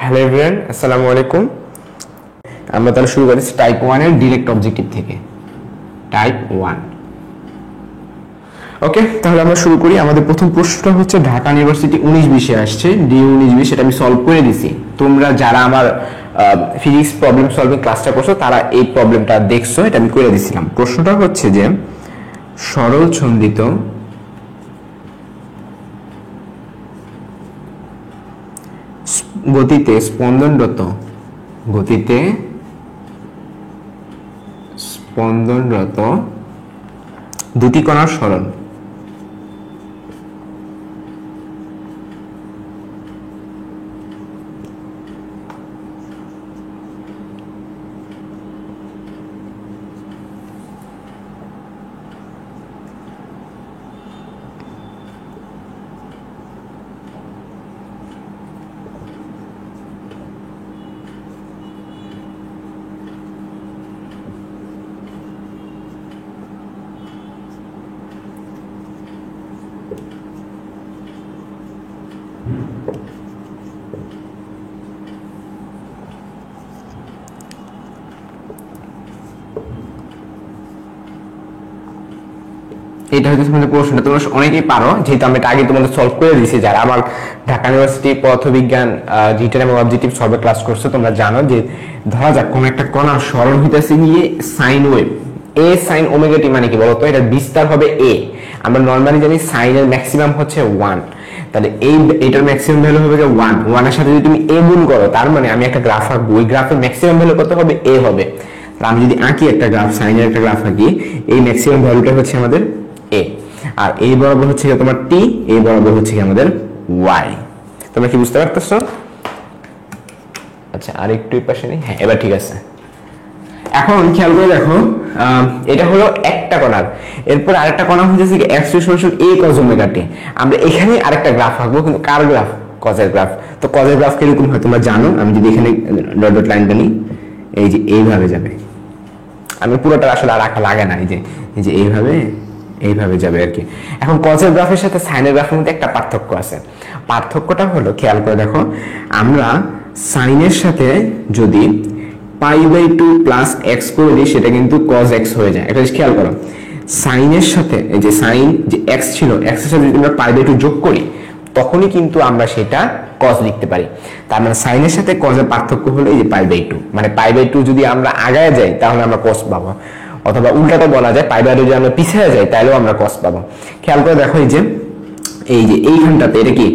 Hello everyone, আসসালামু আলাইকুম। আমরা তাহলে শুরু করেছি টাইপ 1 এর ডিরেক্ট অবজেক্টিভ থেকে। টাইপ 1। ওকে, তাহলে আমরা শুরু করি। আমাদের প্রথম প্রশ্নটা হচ্ছে ঢাকা ইউনিভার্সিটি 19-20 আসছে, ডি 19-20, এটা আমি সলভ করে দিছি। তোমরা যারা আমার ফিজিক্স প্রবলেম সলভিং ক্লাসটা করছো তারা এই প্রবলেমটা দেখছো, এটা আমি করে দিছিলাম। প্রশ্নটা হচ্ছে যে সরল ছন্দিত গতিতে স্পন্দনরত দুটি কণার সরণ। এটা হচ্ছে তোমাদের প্রশ্নটা, তোমরা অনেকেই পারো, যেহেতু আমি এটা আগে তোমাদের সলভ করে দিয়েছি। যারা আমার ঢাকা ইউনিভার্সিটি পদার্থবিজ্ঞান রিটেন এবং অবজেক্টিভ সলভে ক্লাস করছো তোমরা জানো যে ধরা যাক কোন একটা কণার সরণ হইতেছে গিয়ে সাইন ওয়েভ। এ সাইন ওমেগা টি মানে কি বলতো? এটার বিস্তার হবে এ। আমরা নরমালি জানি সাইনের ম্যাক্সিমাম হচ্ছে 1, তাহলে এটার ম্যাক্সিমাম ভ্যালু হবে যে 1 এর সাথে যদি তুমি এ গুণ করো, তার মানে আমি একটা গ্রাফ আঁকবো, ওই গ্রাফের ম্যাক্সিমাম ভ্যালু কত হবে? এ হবে। তাহলে আমি যদি আঁকি একটা গ্রাফ, সাইনের একটা গ্রাফ আঁকি, এই ম্যাক্সিমাম ভ্যালুটা হচ্ছে আমাদের এ, আর এই বরাবর হচ্ছে তোমার টি, এই বরাবর হচ্ছে আমাদের ওয়াই। তোমরা কি বুঝতে পারতেছো? আচ্ছা, আর একটু এই পাশে নেই। হ্যাঁ, এবার ঠিক আছে। এখন খেয়াল করে দেখো, এটা হলো একটা কণার, এরপর আরেকটা কণা হচ্ছে এক্স সমান এ কজ ওমেগা টি। আমরা এখানে আরেকটা গ্রাফ আঁকবো, কিন্তু কার গ্রাফ? কজের গ্রাফ। তো কজের গ্রাফ কিরকম হয় তোমরা জানো। আমি যদি এখানে ডট ডট লাইনটা নিই, এই যে এইভাবে যাবে। আমি পুরোটা আসলে আর আঁকা লাগে না, এই যে এইভাবে যাবে আর কি। এখন কজের গ্রাফের সাথে সাইনের গ্রাফের মধ্যে একটা পার্থক্য আছে। পার্থক্যটা হলো, খেয়াল করে দেখো, আমরা সাইনের সাথে যদি π/2 প্লাস এক্স করে দিই, সেটা কিন্তু কজ এক্স হয়ে যায়। এটা খেয়াল করো, সাইনের সাথে এই যে সাইন যে এক্স ছিল, এক্স এর সাথে যদি আমরা π/2 যোগ করি, তখনই কিন্তু আমরা সেটা কজ লিখতে পারি। তার মানে সাইনের সাথে কজের পার্থক্য হলো এই যে π/2। মানে π/2 যদি আমরা আগায় যাই তাহলে আমরা কজ পাবো, অথবা উল্টাটা বলা যায় π/2 যদি আমরা পিছিয়ে যাই তাহলেও আমরা কজ পাবো। খেয়াল করে দেখো, এই যে এইখানটাতে এটা কি,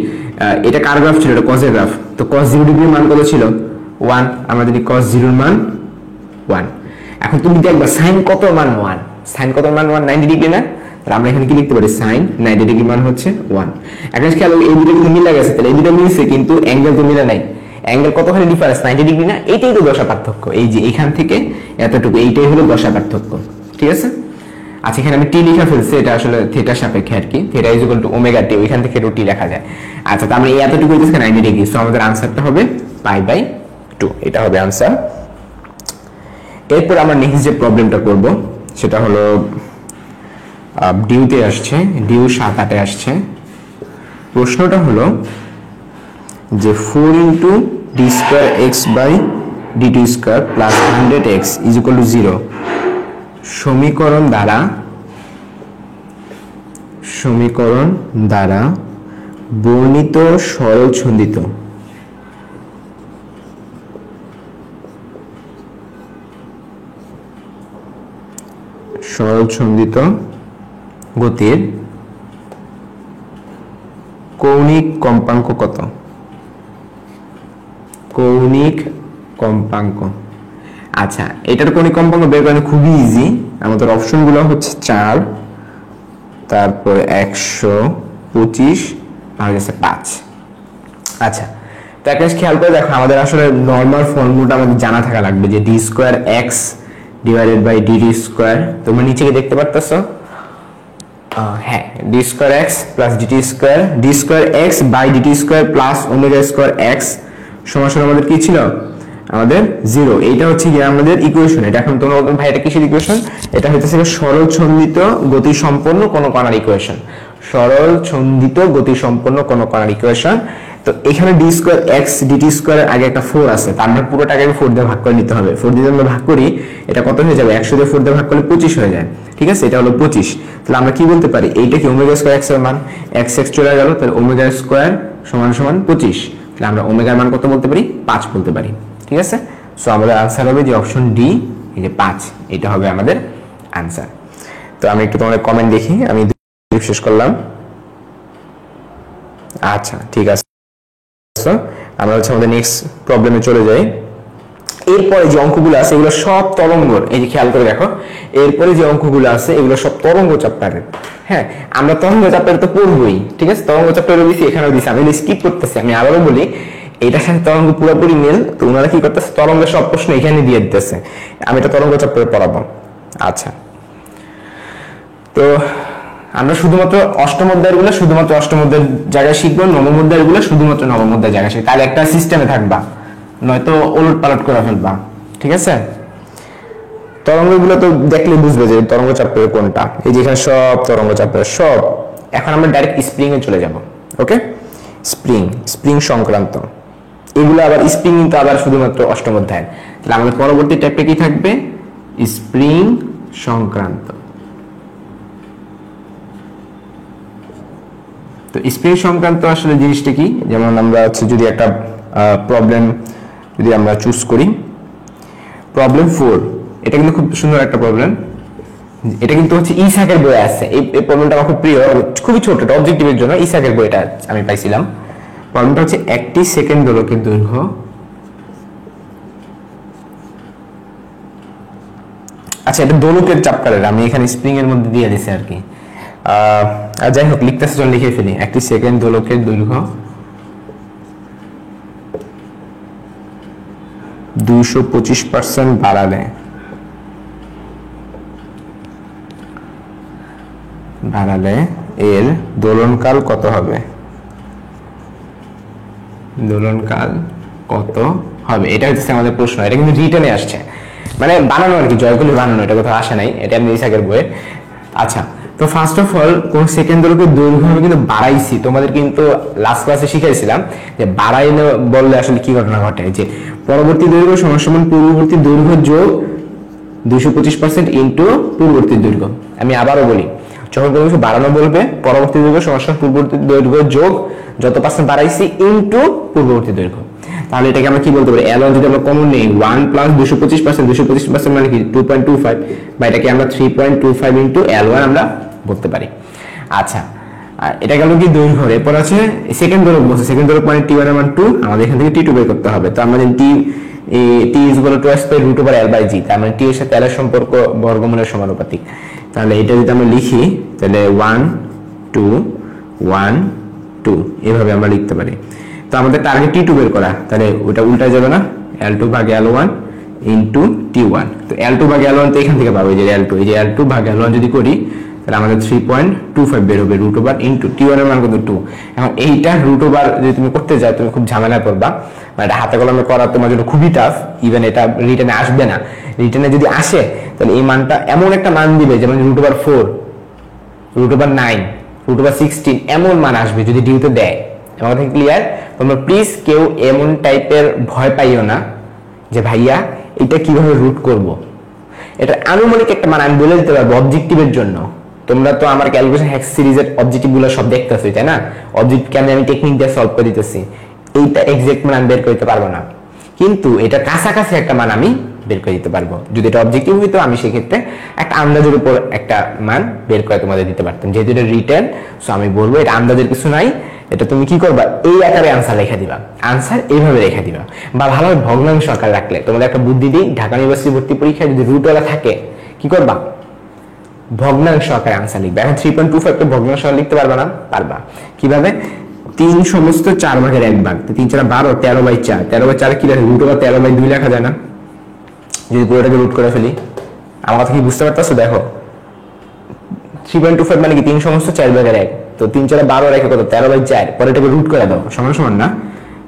এটা কার গ্রাফ ছিল? এটা কজের গ্রাফ। তো কজ 0 ডিগ্রির মান কত ছিল? 1। আমরা যদি কজ 0 এর মান 1। এখন তুমি দেখবা সাইন কত মান 1, সাইন কত মান 1, 90 ডিগ্রি না? তাহলে আমরা এখানে কি লিখতে পারি? সাইন 90 ডিগ্রি মান হচ্ছে 1। এখন খেয়াল, এই দুটো কিন্তু মিলে গেছে, তাহলে এই দুটো মিলছে, কিন্তু অ্যাঙ্গেল তো মিলে নাই। অ্যাঙ্গেল কতখানি ডিফারেন্স? 90 ডিগ্রি না? এইটাই তো দশা পার্থক্য। এই যে এখান থেকে এতটুকু, এইটাই হলো দশা পার্থক্য। ঠিক আছে? আচ্ছা, এখানে আমি টি লিখে ফেলছি, এটা আসলে থিটার সাপেক্ষে আর কি। Theta is equal to omega T, ওইখান থেকে টি লেখা যায়। আচ্ছা, তার মানে এই এতটুকু হচ্ছে 90 ডিগ্রি। সো আমাদের আনসারটা হবে π/2, এটা হবে আনসার। এরপর আমরা নেক্সট যে প্রবলেমটা করব সেটা হলো ডিউতে আসছে, ডিউ 7-8 আসছে। প্রশ্নটা হলো যে 4 × d²x/dt² plus 100x is equal two 0 সমীকরণ দ্বারা বর্ণিত সরল ছন্দিত গতির কৌণিক কম্পাঙ্ক কত? কৌণিক কম্পাঙ্ক। আচ্ছা, এটার কৌণিক কম্পাঙ্ক বের করা খুবই ইজি। আমাদের অপশনগুলো হচ্ছে 4, তারপর 125 আর হচ্ছে 5। আচ্ছা, তো একটা খেয়াল করে দেখো, আমাদের আসলে নরমাল ফর্মুলাটা আমাদের জানা থাকা লাগবে, যে d²x / dt²। তোমরা নিচে কি দেখতে পারতেছো? হ্যাঁ, d²x plus dt², d²x/dt² plus ω² x সমান আমাদের কি ছিল? আমাদের 0। এইটা হচ্ছে কি আমাদের ইকুয়েশন। এটা এখন তোমরা বলবে ভাই এটা কিসের ইকুয়েশন? এটা হচ্ছে সরল ছন্দিত গতি সম্পন্ন কোন কণার ইকুয়েশন। সরল ছন্দিত গতি সম্পন্ন কোন কণার ইকুয়েশন। তো এখানে ডি স্কোয়ার এক্স ডিটি স্কোয়ারের আগে একটা 4 আছে, তার মানে পুরোটাকে 4 দিয়ে ভাগ করে নিতে হবে। 4 দিয়ে আমরা ভাগ করি, এটা কত হয়ে যাবে? 100 দিয়ে 4 দিয়ে ভাগ করলে 25 হয়ে যায়, ঠিক আছে? এটা হলো 25। তাহলে আমরা কি বলতে পারি? এইটা কি ওমেগা স্কোয়ার এক্স এর মান, এক্স এক্স চলে গেল, তাহলে ওমেগা স্কোয়ার সমান সমান 25। তাহলে আমরা ওমেগার মান কত বলতে পারি? 5 বলতে পারি, ঠিক আছে? সো আমাদের আনসার হবে যে অপশন ডি, এই যে 5, এটা হবে আমাদের আনসার। তো আমি একটু তোমাদের কমেন্ট দেখি, আমি শেষ করলাম। আচ্ছা ঠিক আছে, আমরা হচ্ছে আমাদের নেক্সট প্রবলেমে চলে যাই। এরপরে যে অঙ্কগুলো আছে এগুলো সব তরঙ্গর, এই যে খেয়াল করে দেখো, এরপরে যে অঙ্কগুলো আছে এগুলো সব তরঙ্গ চ্যাপ্টারের। হ্যাঁ, আমরা তরঙ্গ চ্যাপ্টারে তো পড়বই, ঠিক আছে? তরঙ্গ চ্যাপ্টারে দিছি, এখানেও দিছি, আমি স্কিপ করতেছি। আমি আবারও বলি, এটার সাথে তরঙ্গ পুরোপুরি মিল। তো ওনারা কি করতেছে? তরঙ্গের সব প্রশ্ন এখানে দিয়ে দিতেছে, আমি এটা তরঙ্গ চ্যাপ্টারে পড়াবো। আচ্ছা, তো আমরা শুধুমাত্র অষ্টম অধ্যায়গুলো শুধুমাত্র অষ্টম অধ্যায়ের জায়গায় শিখবো, নবম অধ্যায়গুলো শুধুমাত্র নবম অধ্যায়ের জায়গায় শিখবো। তাহলে একটা সিস্টেমে থাকবা, নয়তো ওলট পালট করে ফেলবা, ঠিক আছে? তরঙ্গগুলো তো দেখলে বুঝবে যে তরঙ্গ চ্যাপ্টার কোনটা। এই যে এখানে সব তরঙ্গ চ্যাপ্টার সব। এখন আমরা ডাইরেক্ট স্প্রিং এ চলে যাব। ওকে, স্প্রিং সংক্রান্ত এগুলো আবার স্প্রিং তো আবার শুধুমাত্র অষ্টম অধ্যায়। তাহলে আমাদের পরবর্তী ট্যাপে কি থাকবে? স্প্রিং সংক্রান্ত। তো স্প্রিং সংক্রান্ত আসলে জিনিসটা কি? যেমন আমরা হচ্ছে যদি একটা প্রবলেম যদি আমরা চুজ করি, প্রবলেম 4, এটা কিন্তু খুব সুন্দর একটা প্রবলেম। এটা কিন্তু হচ্ছে ইসাকের বইয়ে আছে। এই প্রবলেমটা আমার খুব প্রিয়, খুবই ছোট, এটা অবজেক্টিভের জন্য ইসাকের বইটা আমি পাইছিলাম। প্রবলেমটা হচ্ছে একটি সেকেন্ড দোলকের দৈর্ঘ্য, আচ্ছা এটা দোলকের চ্যাপ্টারের, আমি এখানে স্প্রিং এর মধ্যে দিয়ে দিছি আর কি। যাই হোক, লিখতেছে যখন লিখে ফেলি। একটি সেকেন্ড দোলকের দৈর্ঘ্য 225% বাড়ালে এর দোলনকাল কত হবে? দোলনকাল কত হবে, এটা হচ্ছে আমাদের প্রশ্ন। এটা কিন্তু রিটেনে আসছে, মানে বানানো আর কি, জয়গুলি বানানো, এটা কোথাও আসে নাই, এটা আমি ইসাকের বইয়ে। আচ্ছা, তো ফার্স্ট অফ অল কোন সেকেন্ড দৈর্ঘ্যের দৈর্ঘ্য আমি কিন্তু বাড়াইছি। তোমাদের কিন্তু লাস্ট ক্লাসে শিখাইছিলাম যে বাড়াইলে বললে আসলে কি ঘটনা ঘটে, যে পরবর্তী দৈর্ঘ্য সমান সমান পূর্ববর্তী দৈর্ঘ্য যোগ 225% ইন্টু পূর্ববর্তী দৈর্ঘ্য। আমি আবারও বলি, যখন কোনো কিছু বাড়ানো বলবে, পরবর্তী দৈর্ঘ্য সমান সমান পূর্ববর্তী দৈর্ঘ্য যোগ যত পার্সেন্ট বাড়াইছি ইন্টু পূর্ববর্তী দৈর্ঘ্য। তাহলে এটাকে আমরা কি বলতে পারি? L1 যদি আমরা কমন নেই, 1 প্লাস 225%, 225% মানে কি 2.25, বা এটাকে আমরা 3.25 ইন্টু L1 আমরা বলতে পারি। আচ্ছা, আর এটা গেল কি দৈর্ঘ্য। এরপর আছে সেকেন্ড দৈর্ঘ্য বলছে, সেকেন্ড দৈর্ঘ্য মানে T1 এর মান 2, আমাদের এখান থেকে T2 বের করতে হবে। তো আমরা জানি T is equal to √L/G, তার মানে T এর সাথে L এর সম্পর্ক বর্গমূলের সমানুপাতিক। তাহলে এটা যদি আমরা লিখি, তাহলে 1 2 1 2 এভাবে আমরা লিখতে পারি। তো আমাদের টার্গেট T2 বের করা, তাহলে ওটা উল্টা যাবে না, L2 ভাগ L1 ইন্টু T1। তো L2 ভাগ L1 তো এখান থেকে পাবো, এই যে L2, এই যে L2 ভাগ L1 যদি করি, তাহলে আমাদের 3.25 বের হবে, √, ইন্টু T1 এর মান কত 2। এখন এইটা √, যদি তুমি করতে যাও তুমি খুব ঝামেলায় পড়বা, মানে এটা হাতে কলমে করা তোমার জন্য খুবই টাফ। ইভেন এটা রিটেনে আসবে না। রিটেনে যদি আসে তাহলে এই মানটা এমন একটা মান দিবে, যেমন √4, √9, √16 এমন মান আসবে যদি ডিউতে দেয়। আমার কথা ক্লিয়ার? তোমরা প্লিজ কেউ এমন টাইপের ভয় পাইও না যে ভাইয়া এটা কিভাবে রুট করব। এটা আনুমানিক একটা মান আমি বলে দিতে পারবো অবজেক্টিভের জন্য। তোমরা তো আমার ক্যালকুলেশন হ্যাক্স সিরিজের অবজেক্টিভ গুলো সব দেখতেছো, তাই না? অবজেক্টিভ কেন আমি টেকনিক দিয়ে সলভ করে দিতেছি, এইটা এক্সাক্ট মান আমি বের করতে পারবো না, কিন্তু এটা কাছাকাছি একটা মান আমি বের করে দিতে পারবো। যদি এটা অবজেক্টিভ হইতো আমি সেক্ষেত্রে একটা আন্দাজের উপর একটা মান বের করে তোমাদের দিতে পারতাম। যেহেতু এটা রিটার্ন, সো আমি বলবো এটা আন্দাজের কিছু নাই, এটা তুমি কি করবা, এই আকারে আনসার লেখা দিবা, আনসার এইভাবে লেখা দিবা। বা ভালোভাবে ভগ্নাংশ আকার রাখলে তোমাদের একটা বুদ্ধি দিই, ঢাকা ইউনিভার্সিটি ভর্তি পরীক্ষায় যদি রুটওয়ালা থাকে কি করবা, ভগ্নাংশ আকারে আনসার লিখবে। এখন 3.25 কে ভগ্নাংশ লিখতে পারবা না? পারবা। কিভাবে? 3 সমস্ত 4 ভাগের 1 ভাগ, 3 4 12, 13/4, 13/4 কি লেখা, √13/2 লেখা যায় না? যদি পুরোটাকে রুট করে ফেলি, আমার কথা কি বুঝতে পারতেছো? দেখো 3.25 মানে কি 3 সমস্ত 4 ভাগের 1, তো 3 4 12 রেখে কত 13/4, পরে এটাকে রুট করে দাও, সমান সমান না?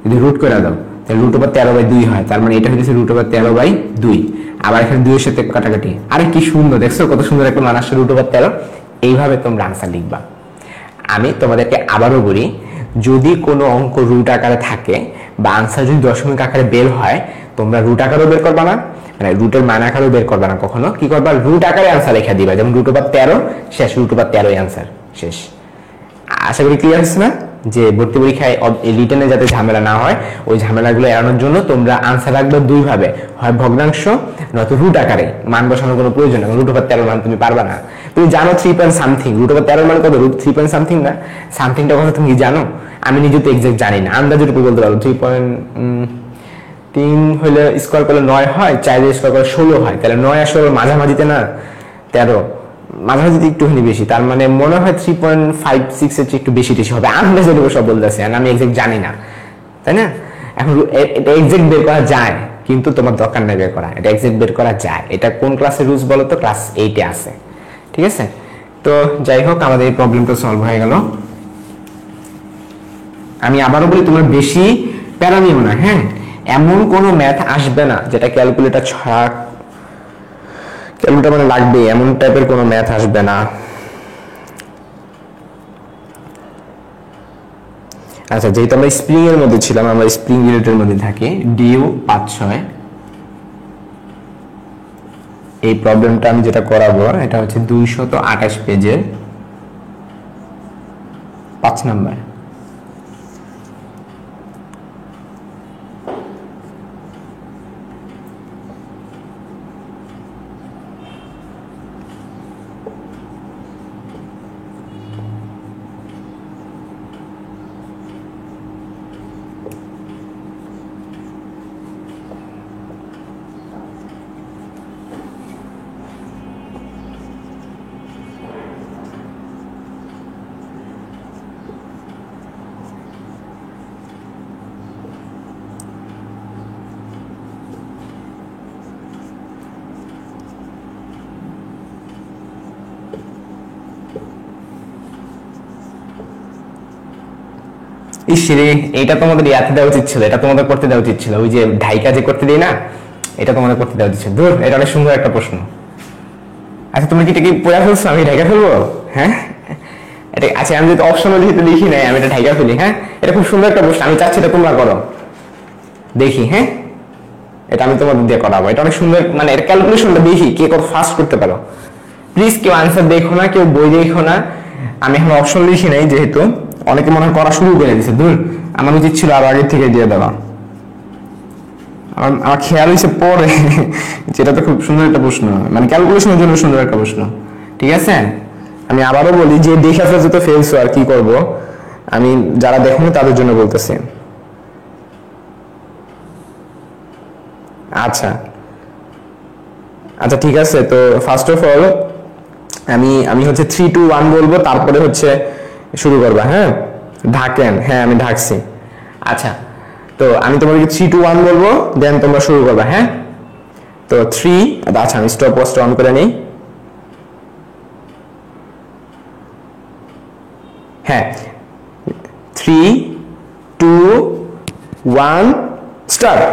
যদি রুট করে দাও তাহলে √13/2 হয়, তার মানে এটা হচ্ছে √13/2। আবার এখানে 2 এর সাথে কাটাকাটি, আরে কি সুন্দর, দেখছো কত সুন্দর একটা মান আসছে √13। এইভাবে তোমরা আনসার লিখবা। আমি তোমাদেরকে আবারও বলি, যদি কোনো অঙ্ক রুট আকারে থাকে বা আনসার যদি দশমিক আকারে বের হয়, তোমরা রুট আকারেও বের করবা না, মানে রুটের মান আকারেও বের করবা না, কখনো কি করবা, রুট আকারে আনসার লেখা দিবা। যেমন √13 শেষ, √13 আনসার শেষ। আশা করি ক্লিয়ার হচ্ছে না? যে ভর্তি পরীক্ষায় রিটেনে যাতে ঝামেলা না হয়, ওই ঝামেলাগুলো এড়ানোর জন্য তোমরা আনসার রাখবে দুই ভাবে, হয় ভগ্নাংশ নয়তো রুট আকারে। মান বসানোর কোনো প্রয়োজন নেই, √13 মান তুমি পারবা না। তুমি জানো 3 পয়েন্ট সামথিং, √13 মান কত? √3 সামথিং না? সামথিংটা কথা তুমি জানো? আমি নিজে তো এক্সাক্ট জানি না, আন্দাজের উপর বলতে পারবো। 3.3 হলে স্কোয়ার করলে 9 হয়, 4 দিয়ে স্কোয়ার করলে 16 হয়, তাহলে 9 আসলে মাঝামাঝিতে না 13, মাঝামাঝিতে একটুখানি বেশি, তার মানে মনে হয় 3.56 এর চেয়ে একটু বেশি টেশি হবে। আন্দাজের উপর সব বলতেছি, আমি এক্সাক্ট জানি না, তাই না? এখন এটা এক্সাক্ট বের করা যায়, কিন্তু তোমার দরকার নেই বের করা, এটা এক্সাক্ট বের করা যায়। এটা কোন ক্লাসের রুলস বলো তো? ক্লাস 8 এ আছে, ঠিক আছে? তো যাই হোক, আমাদের এই প্রবলেমটা সলভ হয়ে গেল। আমি আবারও বলি, তোমরা বেশি প্যারা নিও না, হ্যাঁ? এমন কোনো ম্যাথ আসবে না যেটা ক্যালকুলেটর ছাড়া, ক্যালকুলেটর মানে লাগবে এমন টাইপের কোনো ম্যাথ আসবে না। আচ্ছা, যেহেতু আমরা স্প্রিং এর মধ্যে ছিলাম, আমরা স্প্রিং রিলেটের মধ্যে থাকি, ডিউ 5-6, এই প্রবলেমটা আমি যেটা করাবো এটা হচ্ছে 228 পেজের 5 নাম্বার। ইসরে, এটা তোমাদের ইয়াতে দেওয়া উচিত ছিল, এটা তোমাদের করতে দেওয়া উচিত ছিল, ওই যে ঢাইকা যে করতে দিই না, এটা তোমাদের করতে দেওয়া উচিত ছিল। ধুর, এটা অনেক সুন্দর একটা প্রশ্ন। আচ্ছা, তুমি কি এটা কি পড়া ফেলছো? আমি ঢাইকা ফেলবো? হ্যাঁ, এটা আচ্ছা, আমি যদি অপশনে যেহেতু লিখি নাই, আমি এটা ঢাইকা ফেলি। হ্যাঁ, এটা খুব সুন্দর একটা প্রশ্ন, আমি চাচ্ছি এটা তোমরা করো, দেখি। হ্যাঁ, এটা আমি তোমাদের দিয়ে করাবো, এটা অনেক সুন্দর, মানে এর ক্যালকুলেশনটা দেখি কে কত ফাস্ট করতে পারো। প্লিজ কেউ আনসার দেখো না, কেউ বই দেখো না। আমি এখন অপশন লিখি নাই, যেহেতু অনেকে মনে হয় করা শুরু করে দিচ্ছে। দূর, আমার উচিত ছিল আরো আগে থেকে দিয়ে দেওয়া। আমার খেয়াল হয়েছে পরে, যেটা তো খুব সুন্দর একটা প্রশ্ন, মানে ক্যালকুলেশনের জন্য সুন্দর একটা প্রশ্ন, ঠিক আছে? আমি আবারও বলি, যে দেখে ফেলছো তো ফেলছো, আর কি করব, আমি যারা দেখোনি তাদের জন্য বলতেছি। আচ্ছা আচ্ছা, ঠিক আছে। তো ফার্স্ট অফ অল আমি হচ্ছে 3, 2, 1 বলবো, তারপরে হচ্ছে শুরু করবা। হ্যাঁ, ঢাকেন। হ্যাঁ, আমি ঢাকছি। আচ্ছা, তো আমি তোমাদেরকে 3, 2, 1 বলবো, দেন তোমরা শুরু করবা। হ্যাঁ, তো 3, আচ্ছা আমি স্টপ ওয়াচটা অন করে নিই। হ্যাঁ, 3, 2, 1 স্টার্ট।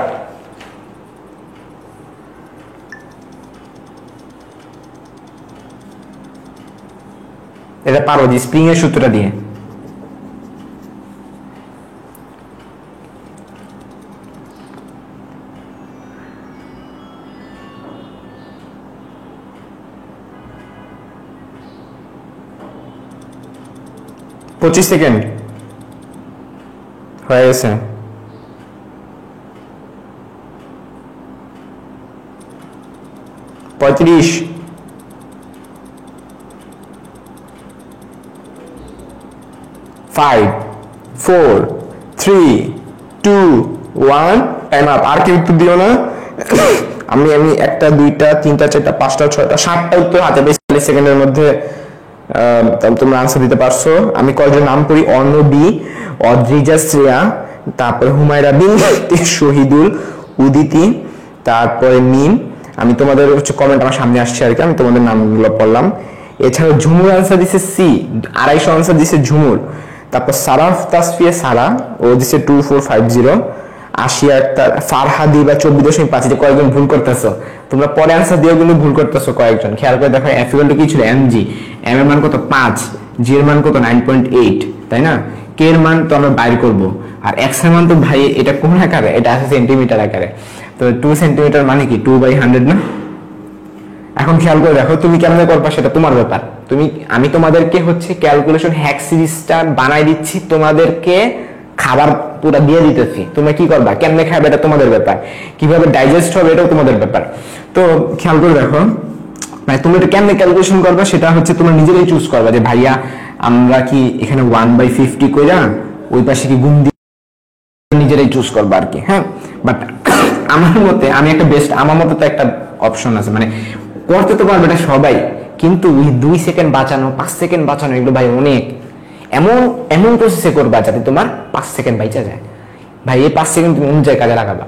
এটা পারো যে স্প্রিং এর সূত্রটা দিয়ে। পঁচিশ সেকেন্ড হয়ে গেছে। 35, 5, 4, 3, 2, 1 টাইম আপ। আর কেউ উত্তর দিও না। আমি একটা, দুইটা, তিনটা, চারটা, পাঁচটা, ছয়টা, 7টা উত্তর হাতে পেয়েছি 40 সেকেন্ডের মধ্যে। তোমরা আনসার দিতে পারছো। আমি কয়েকজন নাম করি: অর্ণবী, অদ্রিজা, শ্রেয়া, তারপরে হুমায়রা বিনতে, শহীদুল, উদিতি, তারপরে মিম। আমি তোমাদের হচ্ছে কমেন্ট আমার সামনে আসছে আর কি, আমি তোমাদের নামগুলো পড়লাম। এছাড়া ঝুমুর আনসার দিছে সি, 250 আনসার দিছে ঝুমুর। তারপর সারাফ তাসফিয়া সারা, ও দিছে 2450। আশিয়া আক্তার, ফারহাদি বা 24.5। যে কয়েকজন ভুল করতেছো তোমরা, পরে আনসার দিয়েও কিন্তু ভুল করতেছো কয়েকজন। খেয়াল করে দেখো, এফ ইকুয়াল টু কি ছিল? এম জি, এম এর মান কত? 5, জি এর মান কত? 9.8, তাই না? কে এর মান তো আমরা বাইর করব, আর এক্স এর মান তো ভাই এটা কোন আকারে, এটা আছে সেন্টিমিটার আকারে, তো 2 সেন্টিমিটার মানে কি 2/100 না। এখন খেয়াল করে দেখো তুমি কেমনে করবা সেটা তোমার ব্যাপার। আমি তোমাদেরকে হচ্ছে ক্যালকুলেশন হ্যাক সিরিজটা বানাই দিচ্ছি, তোমাদেরকে খাবার পুরো দিয়ে দিতেছি, তোমরা কি করবা কেমনে খাবে এটা তোমাদের ব্যাপার, কিভাবে ডাইজেস্ট হবে এটাও তোমাদের ব্যাপার। তো খেয়াল করে দেখো মানে তুমি এটা কেমনে ক্যালকুলেশন করবা সেটা হচ্ছে তোমরা নিজেরাই চুজ করবা যে ভাইয়া আমরা কি এখানে 1/50 কইরা ওই পাশে কি গুণ দিয়ে নিজেরাই চুজ করবা আর কি। হ্যাঁ, বাট আমার মতে আমি একটা বেস্ট, আমার মতে তো একটা অপশন আছে, মানে করতে তো পারবে এটা সবাই, কিন্তু ওই 2 সেকেন্ড বাঁচানো 5 সেকেন্ড বাঁচানো এগুলো ভাই অনেক, এমন এমন প্রসেসে করবা যাতে তোমার 5 সেকেন্ড বাইচা যায়। ভাই এই 5 সেকেন্ড তুমি অনুযায়ী কাজে লাগাবা,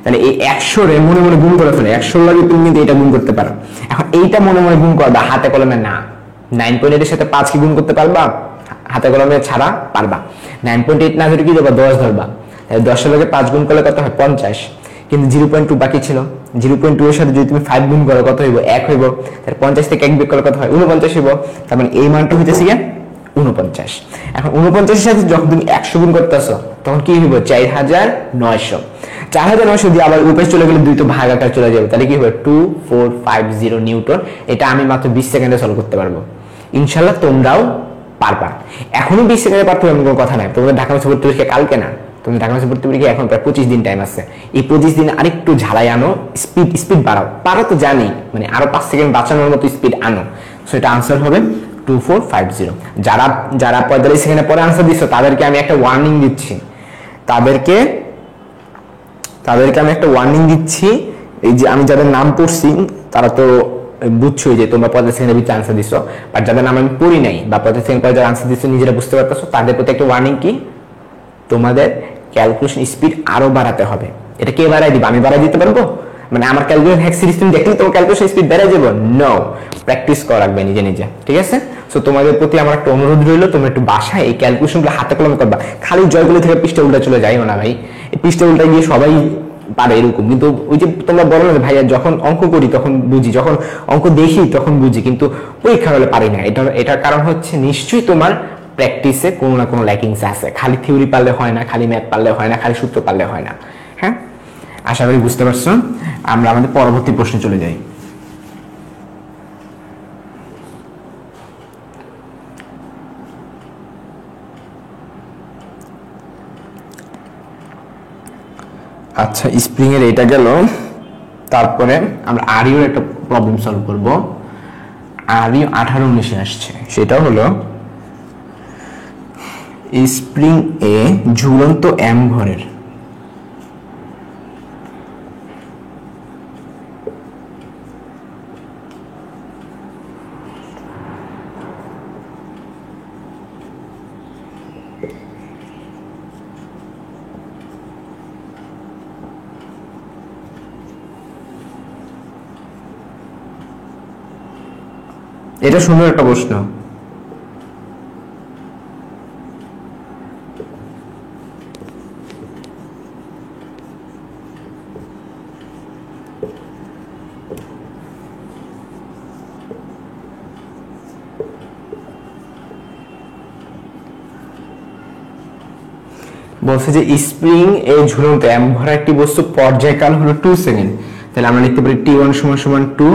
তাহলে এই 100 রে মনে মনে গুণ করে ফেলে, 100 লাগে তুমি কিন্তু এটা গুণ করতে পারো। এখন এইটা মনে মনে গুণ করবা, হাতে কলমে না। 9.8 এর সাথে 5 কি গুণ করতে পারবা? হাতে কলমে ছাড়া পারবা। 9.8 না ধরে কি দেবা, 10 ধরবা, তাহলে 10 এর লগে 5 গুণ করলে কত হয় 50, কিন্তু 0.2 বাকি ছিল, 0.2 এর সাথে যদি তুমি 5 গুণ করো কত হইব 1 হইব, তাহলে 50 থেকে 1 বিয়োগ করলে কত হয় 49 হইব, তার মানে এই মানটা হইতেছে কি 49। এখন 49 এর সাথে যখন তুমি 100 গুণ করতেছো তখন কি হইব 4900, 4900 দিয়ে আবার উপরে চলে গেলে 2 তো ভাগ আকার চলে যাবে, তাহলে কি হবে 2450 নিউটন। এটা আমি মাত্র 20 সেকেন্ডে সলভ করতে পারবো, ইনশাআল্লাহ তোমরাও পারবা। এখনই 20 সেকেন্ডে পারতে হবে কোনো কথা নাই, তোমাদের ঢাকা মেসে ভর্তি পরীক্ষা কালকে না, তুমি ঢাকা মেসে ভর্তি পরীক্ষা এখন প্রায় 25 দিন টাইম আছে, এই 25 দিন আরেকটু ঝালাই আনো, স্পিড বাড়াও, পারো তো জানি, মানে আরো 5 সেকেন্ড বাঁচানোর মতো স্পিড আনো। সো এটা আনসার হবে 2450। যারা 45 সেকেন্ডের পরে আনসার দিচ্ছ তাদেরকে আমি একটা ওয়ার্নিং দিচ্ছি, তাদেরকে আমি একটা ওয়ার্নিং দিচ্ছি, এই যে আমি যাদের নাম পড়ছি তারা তো বুঝছোই যে তোমরা 50 সেকেন্ডের ভিতরে আনসার দিচ্ছ, বাট যাদের নাম আমি পড়ি নাই বা 50 সেকেন্ড পরে যারা আনসার দিচ্ছ নিজেরা বুঝতে পারতেছো, তাদের প্রতি একটা ওয়ার্নিং কি, তোমাদের ক্যালকুলেশন স্পিড আরো বাড়াতে হবে। এটা কে বাড়াই দিবে, আমি বাড়াই দিতে পারবো? মানে আমার ক্যালকুলেশন হ্যাক সিরিজ তুমি দেখলে তোমার ক্যালকুলেশন স্পিড বেড়ে যাবে? নো, প্র্যাকটিস করা লাগবে নিজে নিজে, ঠিক আছে? সো তোমাদের প্রতি আমার একটা অনুরোধ রইলো, তোমরা একটু বাসায় এই ক্যালকুলেশনগুলো হাতে কলমে করবা, খালি জয়গুলো থেকে পৃষ্ঠা উল্টা চলে যাইও না ভাই, এই পৃষ্ঠা উল্টা গিয়ে সবাই পারে এরকম, কিন্তু ওই যে তোমরা বলো না ভাইয়া যখন অঙ্ক করি তখন বুঝি, যখন অঙ্ক দেখি তখন বুঝি, কিন্তু পরীক্ষা হলে পারি না। এটার কারণ হচ্ছে নিশ্চয়ই তোমার প্র্যাকটিসে কোনো না কোনো ল্যাকিংস আছে, খালি থিওরি পারলে হয় না, খালি ম্যাথ পারলে হয় না, খালি সূত্র পারলে হয় না। হ্যাঁ, আশা করি বুঝতে পারছো। আমরা আমাদের পরবর্তী প্রশ্নে চলে যাই। আচ্ছা, স্প্রিং এর এটা গেল, তারপরে আমরা আরিওর একটা প্রবলেম সলভ করব। আরিও 18-19 আসছে, সেটা হলো স্প্রিং এ ঝুলন্ত এম ভরের এটা সুন্দর একটা প্রশ্ন। বলছে যে স্প্রিং এ ঝুলন্ত এম ভরা একটি বস্তু পর্যায়কাল হলো 2 সেকেন্ড, তাহলে আমরা লিখতে পারি t1 = 2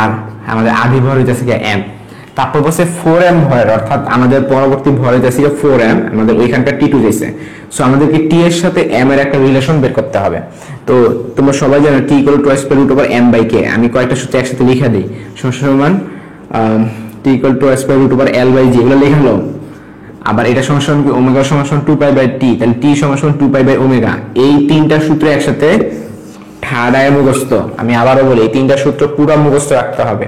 আর আমাদের আদি ভর হইতাছে কি m। তারপর বলছে 4m ভরের, অর্থাৎ আমাদের পরবর্তী ভর হইতাছে কি 4m, আমাদের ওইখানকার t2 যাইছে, সো আমাদেরকে t এর সাথে m এর একটা রিলেশন বের করতে হবে। তো তোমরা সবাই জানো t = 2√m/k, আমি কয়েকটা সূত্র একসাথে লিখে দেই, সমান t = 2√l/g, এগুলো লেখালো। আবার এটা সমান কি ওমেগা সমান 2π/t, তাহলে t সমান 2π/ওমেগা। এই তিনটা সূত্র একসাথে ঠাড়ায় মুখস্থ, আমি আবারও বলি এই তিনটা সূত্র পুরো মুখস্থ রাখতে হবে।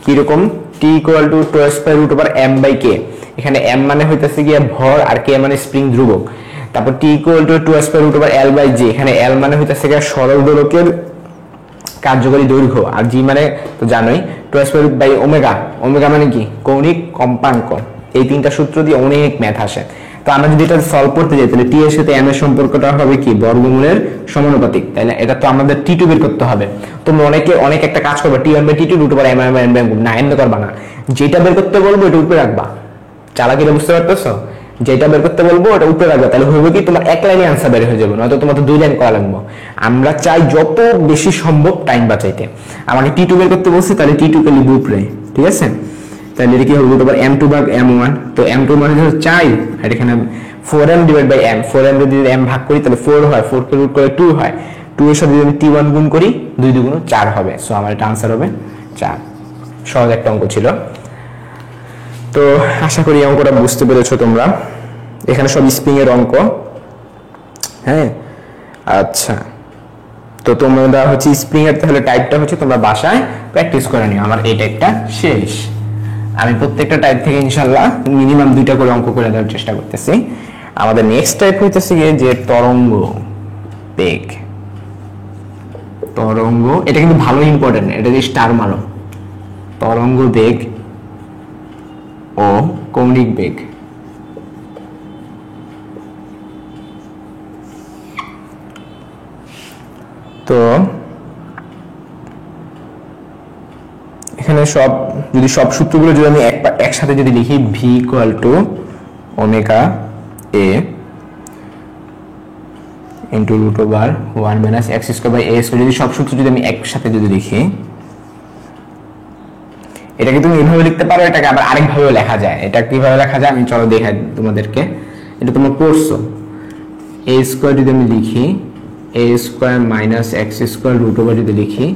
কি রকম, t = 2√m/k, এখানে m মানে হইতাছে গিয়া ভর আর k মানে স্প্রিং ধ্রুবক। তারপর t = 2√l/g, এখানে l মানে হইতাছে গিয়া সরল দোলকের কার্যকরী দৈর্ঘ্য, আর g মানে তো জানোই 2/ওমেগা, ওমেগা মানে কি কৌণিক কম্পাঙ্ক। এই তিনটা সূত্র দিয়ে অনেক ম্যাথ আসে। তো আমরা যদি এটা সলভ করতে যাই তাহলে t এর সাথে m এর সম্পর্কটা হবে কি বর্গমূলের সমানুপাতিক, তাহলে এটা তো আমাদের t2 বের করতে হবে। তোমরা অনেক একটা কাজ করবে t1/t2 √m/n না, এমনি করবা না, যেটা বের করতে বলবো এটা উপরে রাখবা। চালাকিটা বুঝতে পারতেছো? যেটা বের করতে বলবো ওটা উত্তর রাখবে, তাহলে হবে কি তোমার এক লাইনে আনসার বের হয়ে যাবে, নয়তো তোমার তো 2 লাইন করা লাগবে। আমরা চাই যত বেশি সম্ভব টাইম বাঁচাইতে। আমাকে T2 বের করতে বলছি, তাহলে T2 কে লিখব উপরে, ঠিক আছে? তাহলে এটা কি হবে রুট ওভার m2 ভাগ m1, তো m2 মানে হচ্ছে 4, আর এখানে 4m divide by m, 4m যদি m ভাগ করি তাহলে 4 হয়, 4 কে রুট করে 2 হয়, 2 এর সাথে যদি আমি t1 গুণ করি 2 2 4 হবে। সো আমার এটা आंसर হবে 4। সহজ একটা অঙ্ক ছিল। তো আশা করি অঙ্কটা বুঝতে পেরেছো তোমরা। এখানে সব স্প্রিং এর অঙ্ক, হ্যাঁ আচ্ছা। তো তোমরা হচ্ছে স্প্রিং এর তাহলে টাইপটা হচ্ছে তোমরা বাসায় প্র্যাকটিস করে নিও। আমার এই টাইপটা শেষ, আমি প্রত্যেকটা টাইপ থেকে ইনশাআল্লাহ মিনিমাম 2টা করে অঙ্ক করে দেওয়ার চেষ্টা করতেছি। আমাদের নেক্সট টাইপ হইতেছে যে তরঙ্গ বেগ। তরঙ্গ এটা কিন্তু ভালো ইম্পর্টেন্ট, এটা যে স্টার মারো। তরঙ্গ বেগ ও কৌণিক বেগ। তো এখানে সব সূত্রগুলো যদি আমি একসাথে যদি লিখি, v = omega a into root over 1 - x²/a², যদি সব সূত্র যদি আমি একসাথে যদি লিখি, এটাকে তুমি এইভাবে লিখতে পারো, এটাকে আবার আরেকভাবেও লেখা যায়। এটা কিভাবে লেখা যায় আমি চলো দেখাই তোমাদেরকে। এটা তোমরা পড়ছো, a² যদি আমি লিখি, a² - x² রুট ওভার যদি লিখি,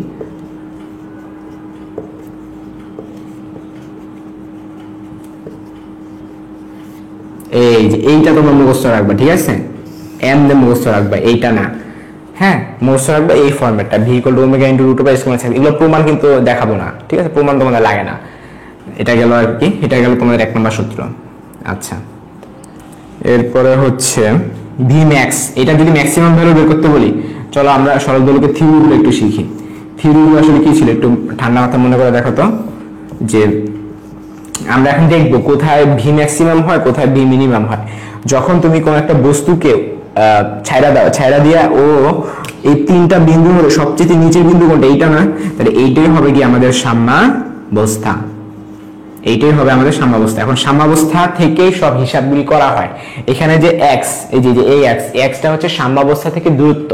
এই যে এইটা তোমরা মুখস্থ রাখবা, ঠিক আছে? m দিয়ে মুখস্থ রাখবা, এইটা না, হ্যাঁ মুখস্থ রাখবা এই ফরম্যাটটা, v = omega into root over x²। এগুলো প্রমাণ কিন্তু দেখাবো না, ঠিক আছে? প্রমাণ তোমাদের লাগে না। এটা গেল আর কি, এটা গেল তোমাদের 1 নম্বর সূত্র। আচ্ছা, এরপরে হচ্ছে v max, এটা যদি ম্যাক্সিমাম ভ্যালু বের করতে বলি, চলো আমরা সরল দোলকের থিওরিগুলো একটু শিখি। থিওরিগুলো আসলে কি ছিল একটু ঠান্ডা মাথা মনে করে দেখো তো। যে আমরা এখন দেখবো কোথায় v ম্যাক্সিমাম হয়, কোথায় v মিনিমাম হয়। যখন তুমি কোন একটা বস্তুকে ছাইড়া দিয়া ও এই 3টা বিন্দু হলো সবচেয়ে নিচের বিন্দু কোনটা, এইটা না, তাহলে এইটাই হবে কি আমাদের সাম্যাবস্থা। এইটাই হবে আমাদের সাম্যাবস্থা। এখন সাম্যাবস্থা থেকে সব হিসাবগুলি করা হয়। এখানে যে x, এই যে এই xটা হচ্ছে সাম্যাবস্থা থেকে দূরত্ব।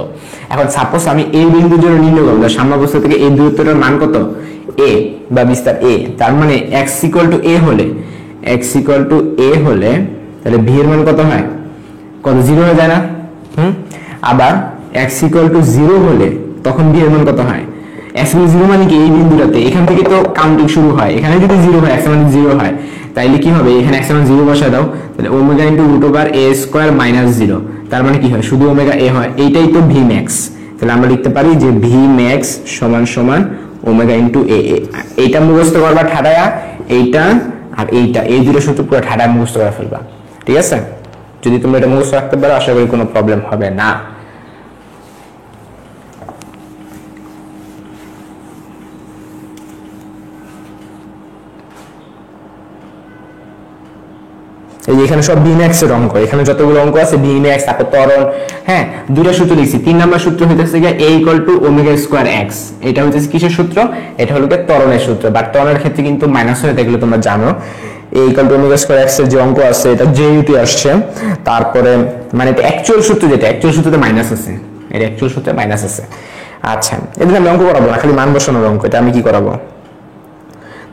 এখন সাপোজ আমি এই বিন্দুর জন্য নির্ণয় করব সাম্যাবস্থা থেকে এই দূরত্বটার মান কত, a বা বিস্তার a, তার মানে x = a হলে, তাহলে v এর মান কত হয়, কত 0 হয়ে যায় না? আবার x = 0 হলে তখন v এর মান কত হয়, x = 0 মানে কি এই বিন্দুটাতে, এখান থেকে তো কাউন্টিং শুরু হয়। এখানে যদি 0 হয়, x = 0 হয়, তাইলে কি হবে, এখানে x = 0 বসায় দাও, তাহলে omega into root over a² - 0, তার মানে কি হয়, শুধু ওমেগা a হয়। এইটাই তো v max। তাহলে আমরা লিখতে পারি যে v max = omega into a। এইটা মুখস্থ করবা ঠাডায়া, এইটা আর এইটা, এই দুটো সূত্র পুরো ঠাডা মুখস্থ করে ফেলবা, ঠিক আছে? যদি তোমরা এটা মুখস্থ রাখতে পারো আশা করি কোনো প্রবলেম হবে না। এই যে এখানে সব v max এর অঙ্ক, এখানে যতগুলো অঙ্ক আছে v max, তারপর ত্বরণ, হ্যাঁ দুইটা সূত্র লিখছি। 3 নাম্বার সূত্র হইতেছে a = ওমেগা²x, এটা হচ্ছে কিসের সূত্র, এটা হলো ত্বরণের সূত্র। বাট ত্বরণের ক্ষেত্রে কিন্তু মাইনাস হয়ে থাকে, তোমরা জানো। a = ওমেগা²x এর যে অঙ্ক আছে এটা জেইউটি আসছে। তারপরে মানে এটা অ্যাকচুয়াল সূত্র, যেটা অ্যাকচুয়াল সূত্রে মাইনাস আছে, এটা অ্যাকচুয়াল সূত্রে মাইনাস আছে। আচ্ছা, এদিকে আমি অঙ্ক করাবো না, খালি মান বসানোর অঙ্ক। এটা আমি কি করাবো,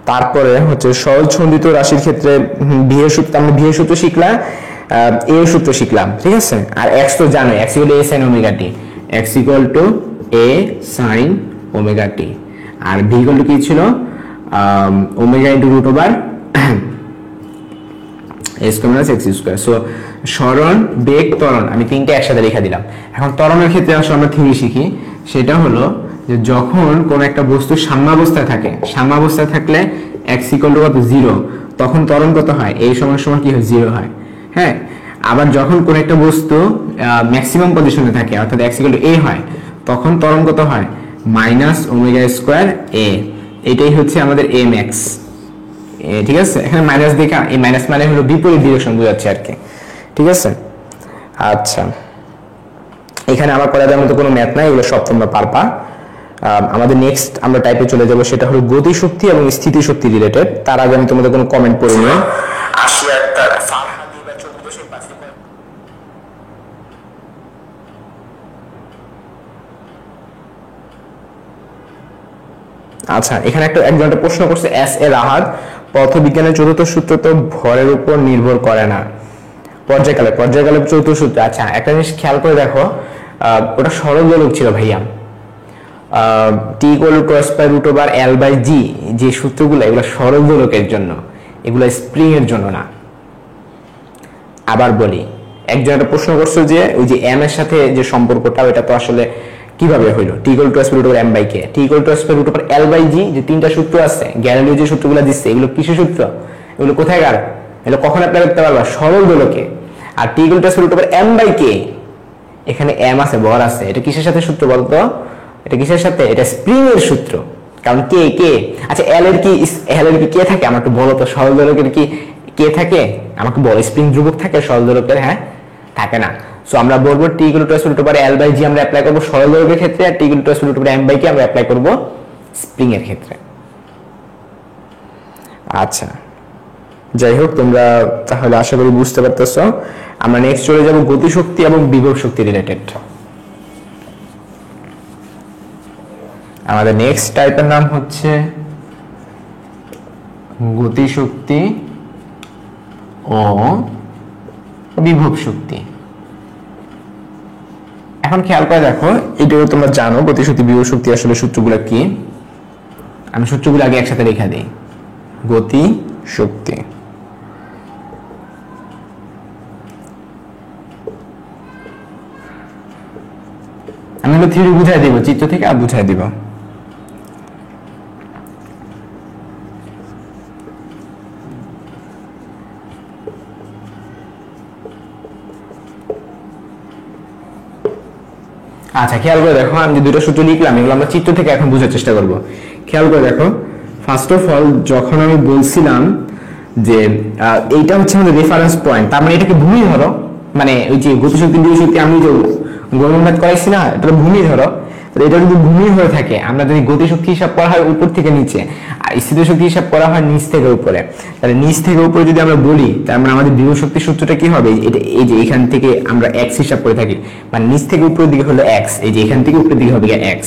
তারপরে হচ্ছে সহজ ছন্দিত রাশির ক্ষেত্রে v এর সূত্র, আমরা v এর সূত্র শিখলাম, a এর সূত্র শিখলাম, ঠিক আছে? আর x তো জানো, x = a sin ωt, x = a sin ωt, R v = কি ছিল, omega into root over a² - x²। So সরণ, বেগ, ত্বরণ আমি তিনটে একসাথে লিখে দিলাম। এখন ত্বরণের ক্ষেত্রে আসলে আমরা থিওরি শিখি, সেটা হলো যে যখন কোন একটা বস্তু সাম্যাবস্থায় থাকে, সাম্যাবস্থায় থাকলে x = 0, তখন ত্বরণ কত হয়, a = কি হয়, 0 হয়, হ্যাঁ। আবার যখন কোন একটা বস্তু ম্যাক্সিমাম পজিশনে থাকে, অর্থাৎ x = a হয়, তখন ত্বরণ কত হয়, -ওমেগা²a। এটাই হচ্ছে আমাদের a max, ঠিক আছে? এখানে মাইনাস দেখা, এই মাইনাস মানে হলো বিপরীত ডিরেকশন বোঝাচ্ছে আর কি, ঠিক আছে? আচ্ছা, এখানে আমার করা দেওয়ার মতো কোনো ম্যাথ নাই, এগুলো সব তোমরা পারবা। আমাদের নেক্সট আমরা টাইপে চলে যাব, সেটা হলো গতিশক্তি এবং স্থিতিশক্তি রিলেটেড। তার আগে আমি তোমাদের কোনো কমেন্ট পড়ে নিই। 80 একটা ফারহাদি বা 1400 আচ্ছা, এখানে একজন একটা প্রশ্ন করছে, এস এ রাহাত, পদার্থবিজ্ঞানের চতুর্থ সূত্র তো ভরের উপর নির্ভর করে না, পর্যায়কালের চতুর্থ সূত্র। আচ্ছা, একটা জিনিস খেয়াল করে দেখো, ওটা সরল দোলক ছিল ভাইয়া। T equal to square root over L by G, যে সূত্রগুলো এগুলো সরল দোলকের জন্য, এগুলো স্প্রিং এর জন্য না। আবার বলি, একজন একটা প্রশ্ন করছে যে ওই যে এম এর সাথে যে সম্পর্কটা, ওইটা তো আসলে কিভাবে হইলো, T equal to square root over M by K, T equal to square root over L by G, যে তিনটা সূত্র আছে গ্যালিলিও যে সূত্রগুলো দিচ্ছে, এগুলো কিসের সূত্র, এগুলো কোথায়কার, এগুলো কখন অ্যাপ্লাই করতে পারবা, সরল দোলকে। আর T equal to square root over M by K, এখানে এম আছে, ভর আছে, এটা কিসের সাথে সূত্র বলতো, এটা কিসের সাথে, এটা স্প্রিং এর সূত্র। কারণ কে কে, আচ্ছা এল এর কি কে থাকে, আমার একটু বলো তো, সরল দোলকের কি কে থাকে, আমাকে বলো, স্প্রিং ধ্রুবক থাকে সরল দোলকের? হ্যাঁ, থাকে না। সো আমরা বলবো T equal to square root over L by G আমরা অ্যাপ্লাই করব সরল দোলকের ক্ষেত্রে, আর T equal to square root over M by K আমরা অ্যাপ্লাই করব স্প্রিং এর ক্ষেত্রে। আচ্ছা, যাই হোক, তোমরা তাহলে আশা করি বুঝতে পারতেছো। আমরা নেক্সট চলে যাব গতিশক্তি এবং বিভব শক্তি রিলেটেড। আমাদের নেক্সট টাইপের নাম হচ্ছে গতিশক্তি ও বিভব শক্তি। এখন খেয়াল করে দেখো, এটাও তোমরা জানো গতিশক্তি বিভব শক্তি আসলে সূত্রগুলো কি। আমি সূত্রগুলো আগে একসাথে লেখা দিই। গতি শক্তি, আমি থিওরি বুঝাই দিব, চিত্র থেকে আর বুঝাই দিব। আচ্ছা, খেয়াল করে দেখো, আমি যে দুটো সূত্র লিখলাম এগুলো আমরা চিত্র থেকে এখন বোঝার চেষ্টা করব। খেয়াল করে দেখো, ফার্স্ট অফ অল যখন আমি বলছিলাম যে এইটা হচ্ছে আমাদের রেফারেন্স পয়েন্ট, তার মানে এটাকে ভূমি ধরো, মানে ওই যে গতিশক্তি বিভবশক্তি আমি যে গণনা করাইছি না, এটা ভূমি ধরো। এটা যদি ভূমি হয়ে থাকে, আমরা যদি গতিশক্তি হিসাব করা হয় উপর থেকে নিচে, আর স্থিতিশক্তি হিসাব করা হয় নিচ থেকে উপরে, তাহলে নিচ থেকে উপরে যদি আমরা বলি, তার মানে আমাদের বিভব শক্তির সূত্রটা কি হবে, এটা এই যে এখান থেকে আমরা x হিসাব করে থাকি, মানে নিচ থেকে উপরের দিকে হলো x, এই যে এখান থেকে উপরের দিকে হবে x,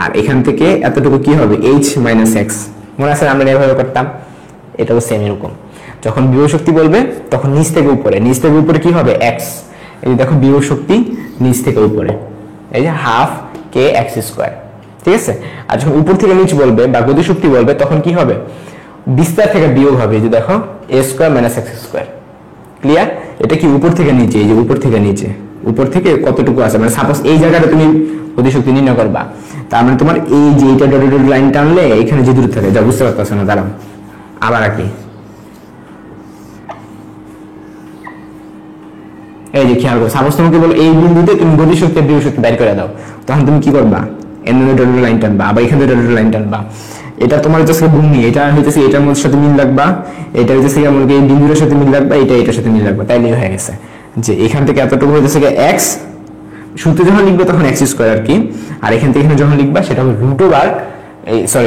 আর এখান থেকে এতটুকু কি হবে h মাইনাস x। মনে আছে আমরা এভাবে করতাম, এটাও সেম এরকম। যখন বিভব শক্তি বলবে তখন নিচ থেকে উপরে কি হবে x, এই যে দেখো বিভব শক্তি নিচ থেকে উপরে, এই যে হাফ কে এক্স স্কয়ার, ঠিক আছে। আর যখন উপর থেকে নিচ বলবে বা গতিশক্তি বলবে তখন কি হবে, বিস্তার থেকে বিয়োগ হবে, এই যে দেখো A square minus X square. Clear? এটা কি উপর থেকে নিচে, এই যে উপর থেকে নিচে, উপর থেকে কতটুকু আছে, মানে সাপোজ এই জায়গাটা তুমি গতিশক্তি নির্ণয় করবা, তার মানে তোমার এই যে এইটা ডটেড লাইন টানলে এখানে যে দূর থাকে, যা বুঝতে পারতেছ না, দাঁড়াও আবার আঁকি। এই যে খেয়াল করো, সাপোজ তোমাকে বলো এই বিন্দুতে তুমি গতিশক্তি আর বিভব শক্তি বের করে দাও, তখন তুমি কি করবা, এন ডটেড লাইন টানবা, আবার এখানে ডটেড লাইন টানবা। এটা তোমার হচ্ছে ভূমি, এটা হইতেছে এটার মধ্যে সাথে মিল রাখবা, এটা হইতেছে এই বিন্দুর সাথে মিল রাখবা, এটা এটার সাথে মিল রাখবা, তাইলে হয়ে গেছে যে এখান থেকে এতটুকু হইতেছে এক্স, সূত্রে যখন লিখবে তখন এক্স স্কয়ার আর কি, আর এখান থেকে এখানে যখন লিখবা সেটা হবে রুট ওভার,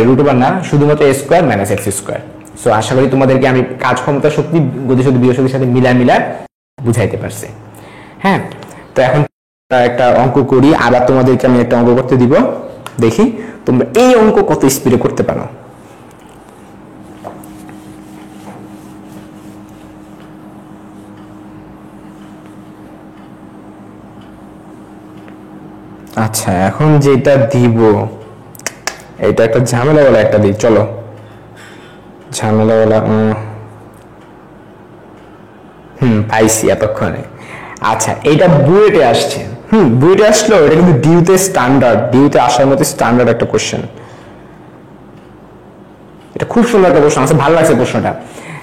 রুট ওভার না, শুধুমাত্র A square minus X square. So আশা করি তোমাদেরকে আমি কাজ ক্ষমতা শক্তি গতিশক্তি বিভব শক্তির সাথে মিলায় বুঝাইতে পারছি। হ্যাঁ, তো এখন একটা অঙ্ক করি, আবার তোমাদেরকে আমি একটা অঙ্ক করতে দিব, দেখি তোমরা এই অঙ্ক কত স্পিডে করতে পারো। আচ্ছা, এখন যেটা দিব এটা একটা ঝামেলাওয়ালা একটা দিই, চলো ঝামেলাওয়ালা, পাইছি এতক্ষণে। আচ্ছা, এটা বুয়েটে আসছে, বুয়েটে আসলো, এটা কিন্তু ডিউতে স্ট্যান্ডার্ড, ডিউতে আসার মতো স্ট্যান্ডার্ড একটা কোশ্চেন। এটা খুব সুন্দর একটা প্রশ্ন, আমার ভালো লাগছে প্রশ্নটা।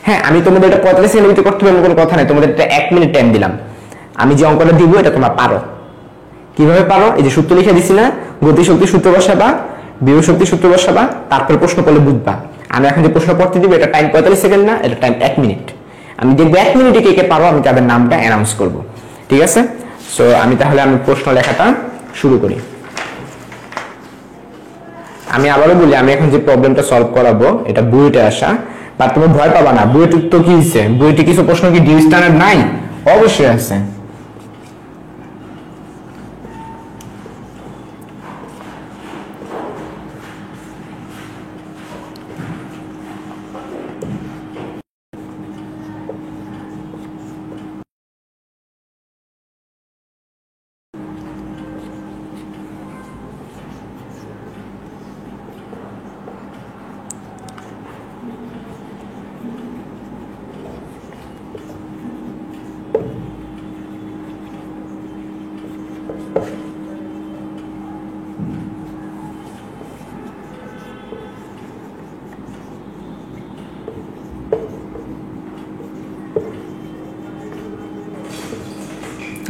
হ্যাঁ, আমি তোমাদের এটা 45 সেকেন্ডের ভিতরে করতে পারবো, কোনো কথা নাই, তোমাদের এটা 1 মিনিট টাইম দিলাম। আমি যে অঙ্কটা দিব এটা তোমরা পারো। কিভাবে পারো, এই যে সূত্র লিখে দিছি না, গতিশক্তি সূত্র বসাবা, বিভব শক্তি সূত্র বসাবা, তারপরে প্রশ্ন করলে বুঝবা। আমি এখন যে প্রশ্ন পড়তে দিব এটা টাইম 45 সেকেন্ড না, এটা টাইম 1 মিনিট। আমি দেখবো 1 মিনিটে কে কে পারো, আমি তাদের নামটা অ্যানাউন্স করব, ঠিক আছে। সো আমি তাহলে প্রশ্ন লেখাটা শুরু করি। আমি আবারও বলি, আমি এখন যে প্রবলেমটা সলভ করাবো এটা বুয়েটে আসা, বা তুমি ভয় পাবা না, বুয়েটে তো কি হয়েছে, বুয়েটে কিছু প্রশ্ন কি ডিউ স্ট্যান্ডার্ড নাই, অবশ্যই আছে।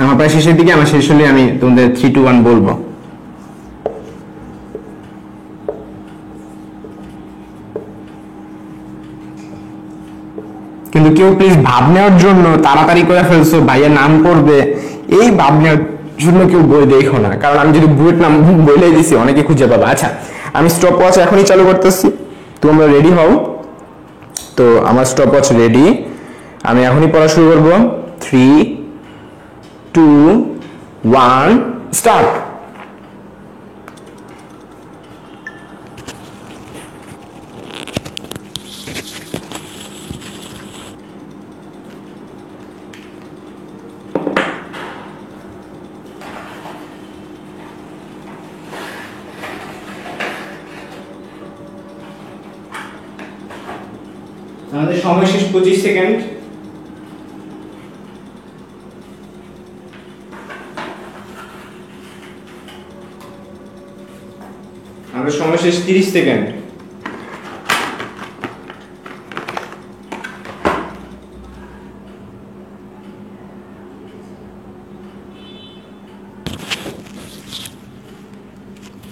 আমার প্রায় শেষের দিকে, আমার শেষ হলে আমি তোমাদের 3 2 1 বলবো। কিন্তু কেউ প্লিজ ভাব নেওয়ার জন্য তাড়াতাড়ি করে ফেলছো, ভাইয়া নাম করবে, এই ভাব নেওয়ার জন্য কেউ বই দেখো না, কারণ আমি যদি বইয়ের নাম বলে দিছি অনেকে খুঁজে পাবে। আচ্ছা, আমি স্টপ ওয়াচ এখনই চালু করতেছি, তোমরা রেডি হও। তো আমার স্টপ ওয়াচ রেডি, আমি এখনই পড়া শুরু করবো। 3 2 1 স্টার্ট। আমাদের সময় শেষ 25 সেকেন্ড। আমাদের সময় শেষ 30 সেকেন্ড।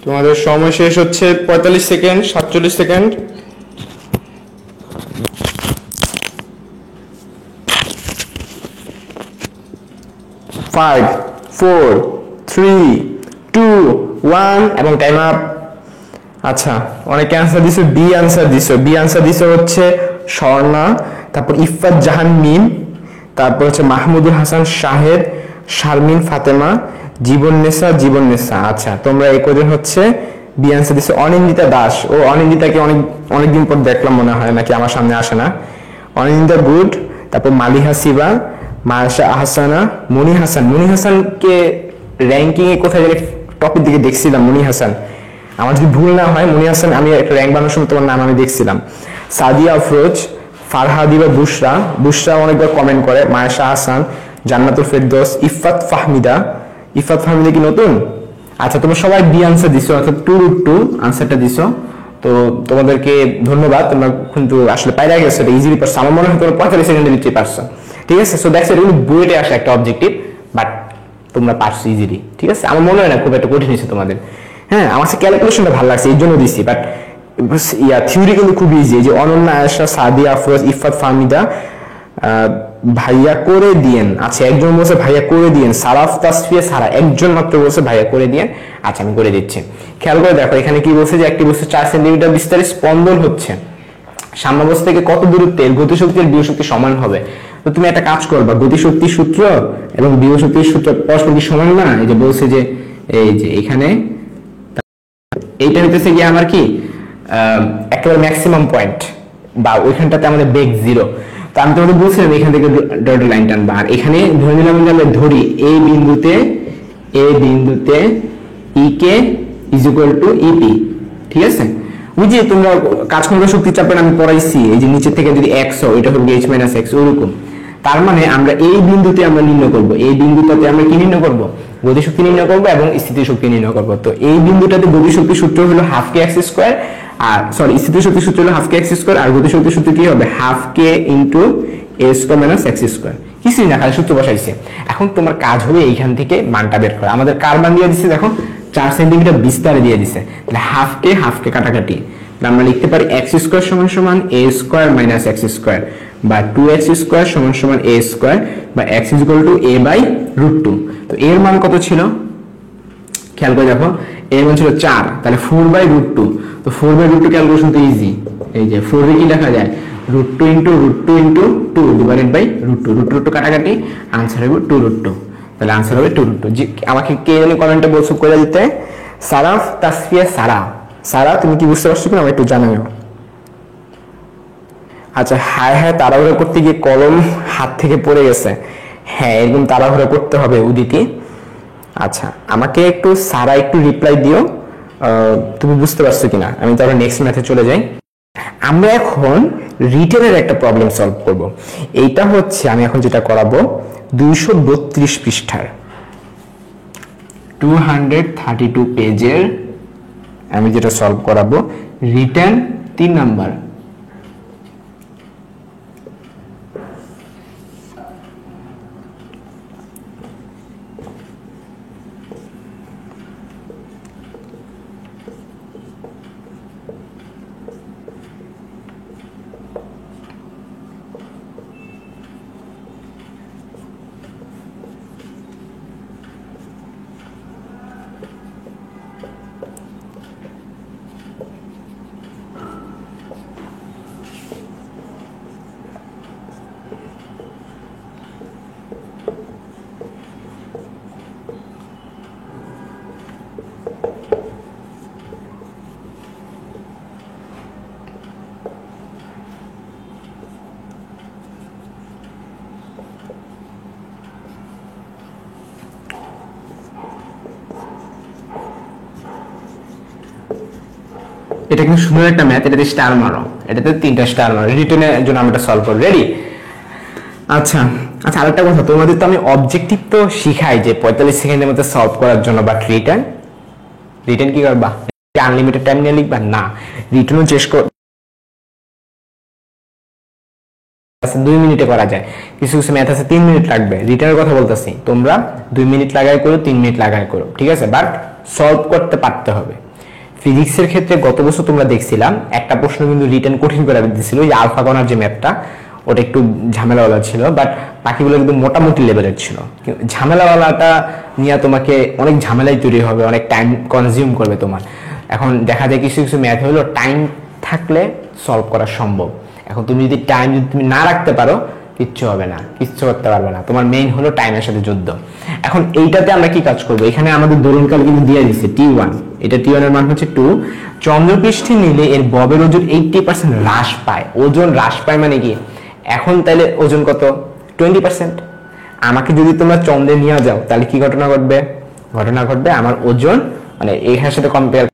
তোমাদের সময় শেষ হচ্ছে 45 সেকেন্ড, 47 সেকেন্ড। 5 4 3 2 1 এবং টাইম আপ। আচ্ছা, অনেকে আনসার দিছো, বি আনসার দিছো। বি আনসার দিছো হচ্ছে স্বর্ণা, তারপর ইফাত জাহান মিম, তারপর হচ্ছে মাহমুদুল হাসান শাহেদ, শারমিন ফাতেমা, জীবন নেসা। আচ্ছা, তোমরা এই কজন হচ্ছে বি আনসার দিছো। অনিন্দিতা দাস, ও অনিন্দিতাকে অনেকদিন পর দেখলাম মনে হয়, নাকি আমার সামনে আসে না। অনিন্দিতা গুড, তারপর মালিহা সিবা, মায়েশা আহসানা, মনি হাসানকে র্যাঙ্কিং এ কোথায় জানি টপের দিকে দেখছিলাম। মনি হাসান, আমার যদি ভুল না হয় মনি হাসান, আমি একটা র্যাঙ্ক বানানোর সময় তোমার নাম আমি দেখছিলাম। সাদিয়া আফরোজ, ফারহাদিবা বুশরা অনেকবার কমেন্ট করে। মায়েশা আহসান, জান্নাতুল ফেরদৌস, ইফাত ফাহমিদা কি নতুন? আচ্ছা, তোমরা সবাই বি আনসার দিছো, অর্থাৎ 2√2 আনসারটা দিছো। তো তোমাদেরকে ধন্যবাদ, তোমরা কিন্তু আসলে পাইরা গেছো, এটা ইজিলি পারছো। আমার মনে হয় তোমরা 45 সেকেন্ডে দিতে পারছো, ঠিক আছে। সো দ্যাটস ইট, বুয়েটে আসা একটা অবজেক্টিভ, বাট তোমরা পারছো ইজিলি, ঠিক আছে। আমার মনে হয় না খুব একটা কঠিন হয়েছে তোমাদের। হ্যাঁ, আমার কাছে ক্যালকুলেশনটা ভালো লাগছে, এই জন্য দিচ্ছি, বাট থিওরি কিন্তু খুব ইজি। যে অনন্যা, আয়েশা, সাদিয়া আফরোজ, ইফাত ফাহমিদা, ভাইয়া করে দিয়েন। আচ্ছা, একজন বলছে ভাইয়া করে দিয়েন। সারাফ তাসফিয়া সারা একজন মাত্র বলছে ভাইয়া করে দিয়েন। আচ্ছা, আমি করে দিচ্ছি। খেয়াল করে দেখো, এখানে কি বলছে যে একটি বস্তু 4 সেন্টিমিটার বিস্তারে স্পন্দন হচ্ছে, সাম্যাবস্থা থেকে কত দূরত্বে এর গতিশক্তি আর বিভবশক্তি সমান হবে। তো তুমি একটা কাজ করবা, গতিশক্তির সূত্র এবং বিভবশক্তির সূত্র পরস্পর কি সমান না? এই যে বলছে যে এই যে এখানে এইটা হইতেছে গিয়ে আমার কি একেবারে ম্যাক্সিমাম পয়েন্ট, বা ওইখানটাতে আমাদের বেগ 0। তো আমি তোমাদের বলছিলাম এখান থেকে ডটেড লাইন টানবা, আর এখানে ধরে নিলাম যে আমরা ধরি এই বিন্দুতে ই K is equal two E P, ঠিক আছে। ওই যে তোমরা কাজ ক্ষমতা শক্তি চাপের আমি পড়াইছি, এই যে নিচে থেকে যদি x হয় এটা হবে h - x, ওরকম। তার মানে আমরা এই বিন্দুতে আমরা নির্ণয় করব, এই বিন্দুটাতে আমরা কি নির্ণয় করব? গতিশক্তি নির্ণয় করব এবং স্থিতিশক্তি নির্ণয় করব। তো এই বিন্দুটাতে গতিশক্তির সূত্র হলো হাফ কে এক্স স্কয়ার, আর সরি স্থিতিশক্তির সূত্র হলো হাফ কে এক্স স্কয়ার, আর গতিশক্তির সূত্র কি হবে? Half K into a square minus x square. কিছুই না, খালি সূত্র বসাইছে। এখন তোমার কাজ হবে এইখান থেকে মানটা বের করা। আমাদের কার মান দিয়ে দিচ্ছে দেখো, 4 সেন্টিমিটার বিস্তারে দিয়ে দিছে। তাহলে হাফ কে কাটাকাটি, আমরা লিখতে পারি x স্কয়ার সমান সমান a square minus x square, বা 2x স্কয়ার সমান সমান a স্কয়ার, বা x is equal to a by √2। তো এর মান কত ছিল? খেয়াল করে দেখো, এর মান ছিল 4, তাহলে 4 বাই √2। তো 4 বাই √2 ক্যালকুলেশন তো ইজি। এই যে 4 এ কি লেখা যায়? √2 ইনটু √2 ইনটু 2 ডিভাইডেড বাই √2, √2 কাটাকাটি, আনসার হবে 2√2। তাহলে আনসার হবে 2√2। যে আমাকে কে জানি কমেন্টে বলছো করে দিতে, সারাফ তাসফিয়া সারা, তুমি কি বুঝতে পারছো কিনা আমাকে একটু জানাও। আচ্ছা, হ্যাঁ তাড়াহুড়ো করতে গিয়ে কলম হাত থেকে পড়ে গেছে। হ্যাঁ, এরকম তাড়াহুড়ো করতে হবে উদিতি। আচ্ছা, আমাকে একটু সারা একটু রিপ্লাই দিও তুমি বুঝতে পারছো কিনা। আমি তাহলে নেক্সট ম্যাথে চলে যাই। আমরা এখন রিটেনের একটা প্রবলেম সলভ করব। এইটা হচ্ছে আমি এখন যেটা করাবো 232 পৃষ্ঠার। 232 পেজের আমি যেটা সলভ করাবো রিটার্ন 3 নাম্বার। এটা কিন্তু সুন্দর একটা ম্যাথ, এটাতে স্টার মারো, এটাতে 3টা স্টার মারো। রিটার্নের জন্য আমরা সলভ করব, রেডি? আচ্ছা আচ্ছা, আরেকটা কথা, তোমাদের তো আমি অবজেক্টিভ তো শিখাই যে 45 সেকেন্ডের মধ্যে সলভ করার জন্য, বাট রিটার্ন কি করবা? আনলিমিটেড টাইম নিয়ে লিখবা না, রিটার্নও চেষ্টা কর 2 মিনিটে করা যায়, কিছু কিছু ম্যাথ আছে 3 মিনিট লাগবে। রিটার্নের কথা বলতেছি, তোমরা 2 মিনিট লাগাই করো, 3 মিনিট লাগাই করো, ঠিক আছে, বাট সলভ করতে পারতে হবে। ফিজিক্সের ক্ষেত্রে গত বছর তোমরা দেখছিলাম একটা প্রশ্ন কিন্তু রিটার্ন কঠিন করে দিয়েছিল, যে আলফা কণার যে ম্যাথটা, ওটা একটু ঝামেলাওয়ালা ছিল, বাট বাকিগুলো কিন্তু মোটামুটি লেভেলের ছিল। ঝামেলাওয়ালাটা নিয়ে তোমাকে অনেক ঝামেলাই তৈরি হবে, অনেক টাইম কনজিউম করবে তোমার। এখন দেখা যায় কিছু কিছু ম্যাথ হলো টাইম থাকলে সলভ করা সম্ভব। এখন তুমি যদি টাইম তুমি না রাখতে পারো, কিচ্ছু হবে না, কিচ্ছু করতে পারবে না। তোমার মেইন হলো টাইমের সাথে যুদ্ধ। এখন এইটাতে আমরা কি কাজ করবো? এখানে আমাদের দোলনকাল কিন্তু দিয়ে দিচ্ছে T1, এটা T1 এর মান হচ্ছে 2। চন্দ্রপৃষ্ঠে নিলে এর ববের ওজন 80% হ্রাস পায়। ওজন হ্রাস পায় মানে কি? এখন তাহলে ওজন কত? 20%। আমাকে যদি তোমরা চন্দ্রে নিয়ে যাও, তাহলে কি ঘটনা ঘটবে? আমার ওজন মানে এর সাথে কম্পেয়ার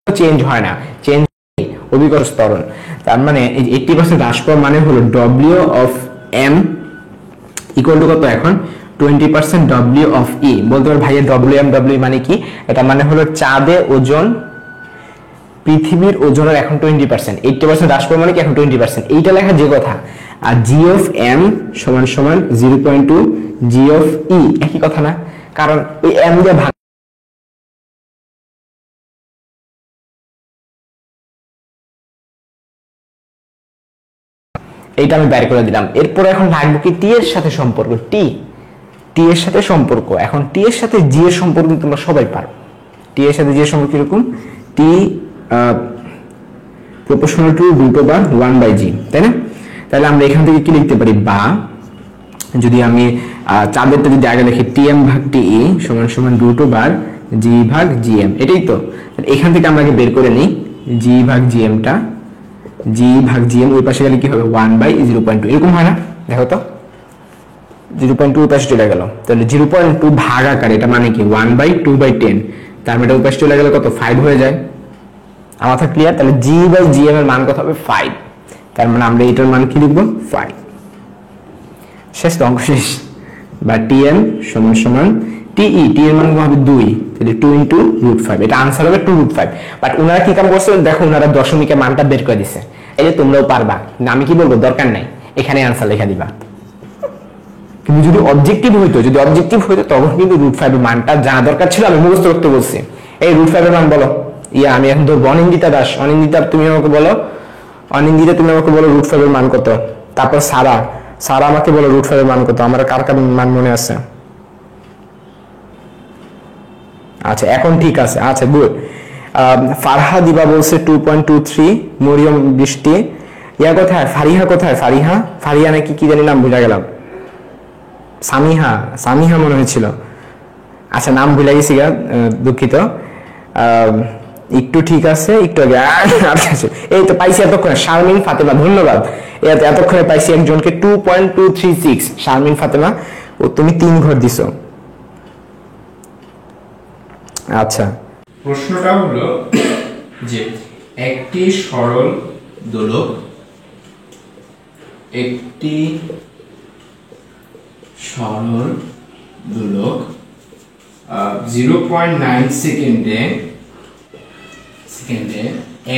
চেঞ্জ হয় না, চেঞ্জ অভিকর্ষ ত্বরণ। তার মানে এই 80% হ্রাস পাওয়া মানে হলো W of M equal to কত? এখন 20% W অফ E। বলতে পারো ভাইয়া WM মানে কি? এটা মানে হলো চাঁদে ওজন পৃথিবীর ওজনের এখন 20%, 80% হ্রাস পাওয়া মানে কি এখন 20%, এইটা লেখা যে কথা। আর G অফ M সমান সমান 0.2 G অফ E, একই কথা না? কারণ ওই M দিয়ে ভাগ, এইটা আমি বের করে দিলাম। এরপর এখন লাগবে কি? টি এর সাথে সম্পর্ক, টি এর সাথে সম্পর্ক। এখন টি এর সাথে জি এর সম্পর্ক তোমরা সবাই পারো। টি এর সাথে জি এর সম্পর্ক কিরকম? টি প্রপোর্শনাল টু √1/g, তাই না? তাহলে আমরা এখান থেকে কি লিখতে পারি? বা যদি আমি চাঁদেরটা যদি আগে লিখি টিএম ভাগ টিই সমান সমান √g ভাগ জিএম, এটাই তো। এখান থেকে আমরা আগে বের করে নিই জি ভাগ জিএমটা, জি ভাগ জিএম ওই পাশে গেলে কি হবে? 1/0.2, এরকম হয় না? দেখো তো 0.2 ওই পাশে চলে গেল, তাহলে 0.2 ভাগ আকার, এটা মানে কি 1/2/10, তার মানে ওই পাশে চলে গেলে কত? 5 হয়ে যায়। আমার কথা ক্লিয়ার? তাহলে G/GM এর মান কত হবে? 5। তার মানে আমরা এটার মান কি লিখবো? 5। শেষ তো, অঙ্ক শেষ। বা TM সমান সমান TE, T এর মান হবে 2, তাহলে 2 × √5, এটা आंसर হবে 2√5। বাট ওনারা কি কাম করছে দেখো, ওনারা দশমিকের মানটা বের করে দিছে। এই যে তোমরাও পারবা না, আমি কি বলবো? দরকার নাই, এখানে आंसर লেখা দিবা। কিন্তু যদি অবজেক্টিভ হইতো, তখন কিন্তু √5 এর মানটা জানা দরকার ছিল। আমি মুখস্থ করতে বলছি। এই √5 এর মান বলো। আমি এখন ধরবো অনিন্দিতা দাস। অনিন্দিতা তুমি আমাকে বলো, √5 এর মান কত? তারপর সারা আমাকে বলো √5 এর মান কত? আমার কার মান মনে আছে? আচ্ছা এখন ঠিক আছে, আচ্ছা গুড। ফারহা দিবা বলছে 2.23, মরিয়ম বৃষ্টি। কোথায়? ফারিহা নাকি কি জানি নাম ভুলে গেলাম, সামিহা মনে হয়েছিল। আচ্ছা নাম ভুলে গেছি, দুঃখিত। একটু ঠিক আছে, একটু আগে। এই তো পাইছি এতক্ষণে, শারমিন ফাতেমা, ধন্যবাদ। এতক্ষণে পাইছি একজনকে 2.236, শারমিন ফাতেমা। ও তুমি 3 ঘর দিছো। আচ্ছা প্রশ্নটা হলো যে একটি সরল দোলক একটি সরল দোলক 0.9 সেকেন্ডে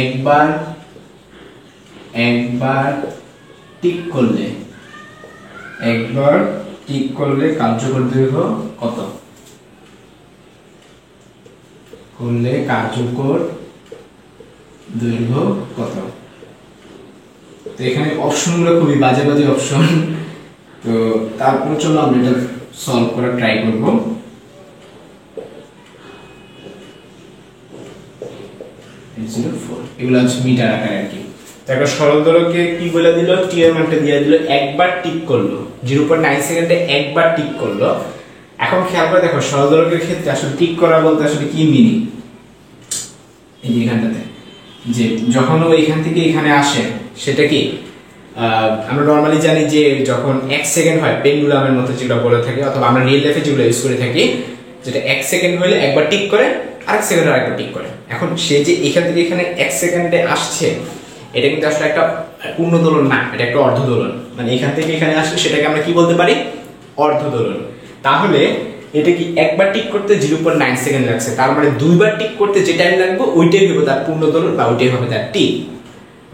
একবার টিক করলে কার্যকর দৈর্ঘ্য কত? তো এখানে অপশনগুলো খুবই বাজে অপশন। তো তারপর চলো আমরা এটা সলভ করার ট্রাই করব। এগুলো হচ্ছে মিটার আকারে আর কি। তো একটা সরল দোলককে কি বলে দিল, টি এর মানটা দিয়ে দিল, একবার টিক করলো 0.9 সেকেন্ডে একবার টিক করলো। এখন খেয়াল করে দেখো সরল দোলকের ক্ষেত্রে আসলে টিক করা বলতে আসলে কি মিনিং, এই এখানটাতে যে যখন ও এখান থেকে এখানে আসে সেটা কি আমরা নরমালি জানি যে যখন 1 সেকেন্ড হয় পেন্ডুলামের মতো যেটা বলে থাকি, অথবা আমরা রিয়েল লাইফে যেগুলো ইউজ করে থাকি, যেটা 1 সেকেন্ড হলে একবার টিক করে, আরেক সেকেন্ড আরেকবার টিক করে। এখন সে যে এখান থেকে এখানে 1 সেকেন্ডে আসছে, এটা কিন্তু আসলে একটা পূর্ণ দোলন না, এটা একটা অর্ধ দোলন। মানে এখান থেকে এখানে আসলে সেটাকে আমরা কি বলতে পারি, অর্ধ দোলন। তাহলে এটা কি একবার টিক করতে 0.9 সেকেন্ড লাগছে, তার মানে দুইবার টিক করতে যে টাইম লাগবে ওইটাই হবে তার পূর্ণ দোলন বা ওইটাই হবে তার টি।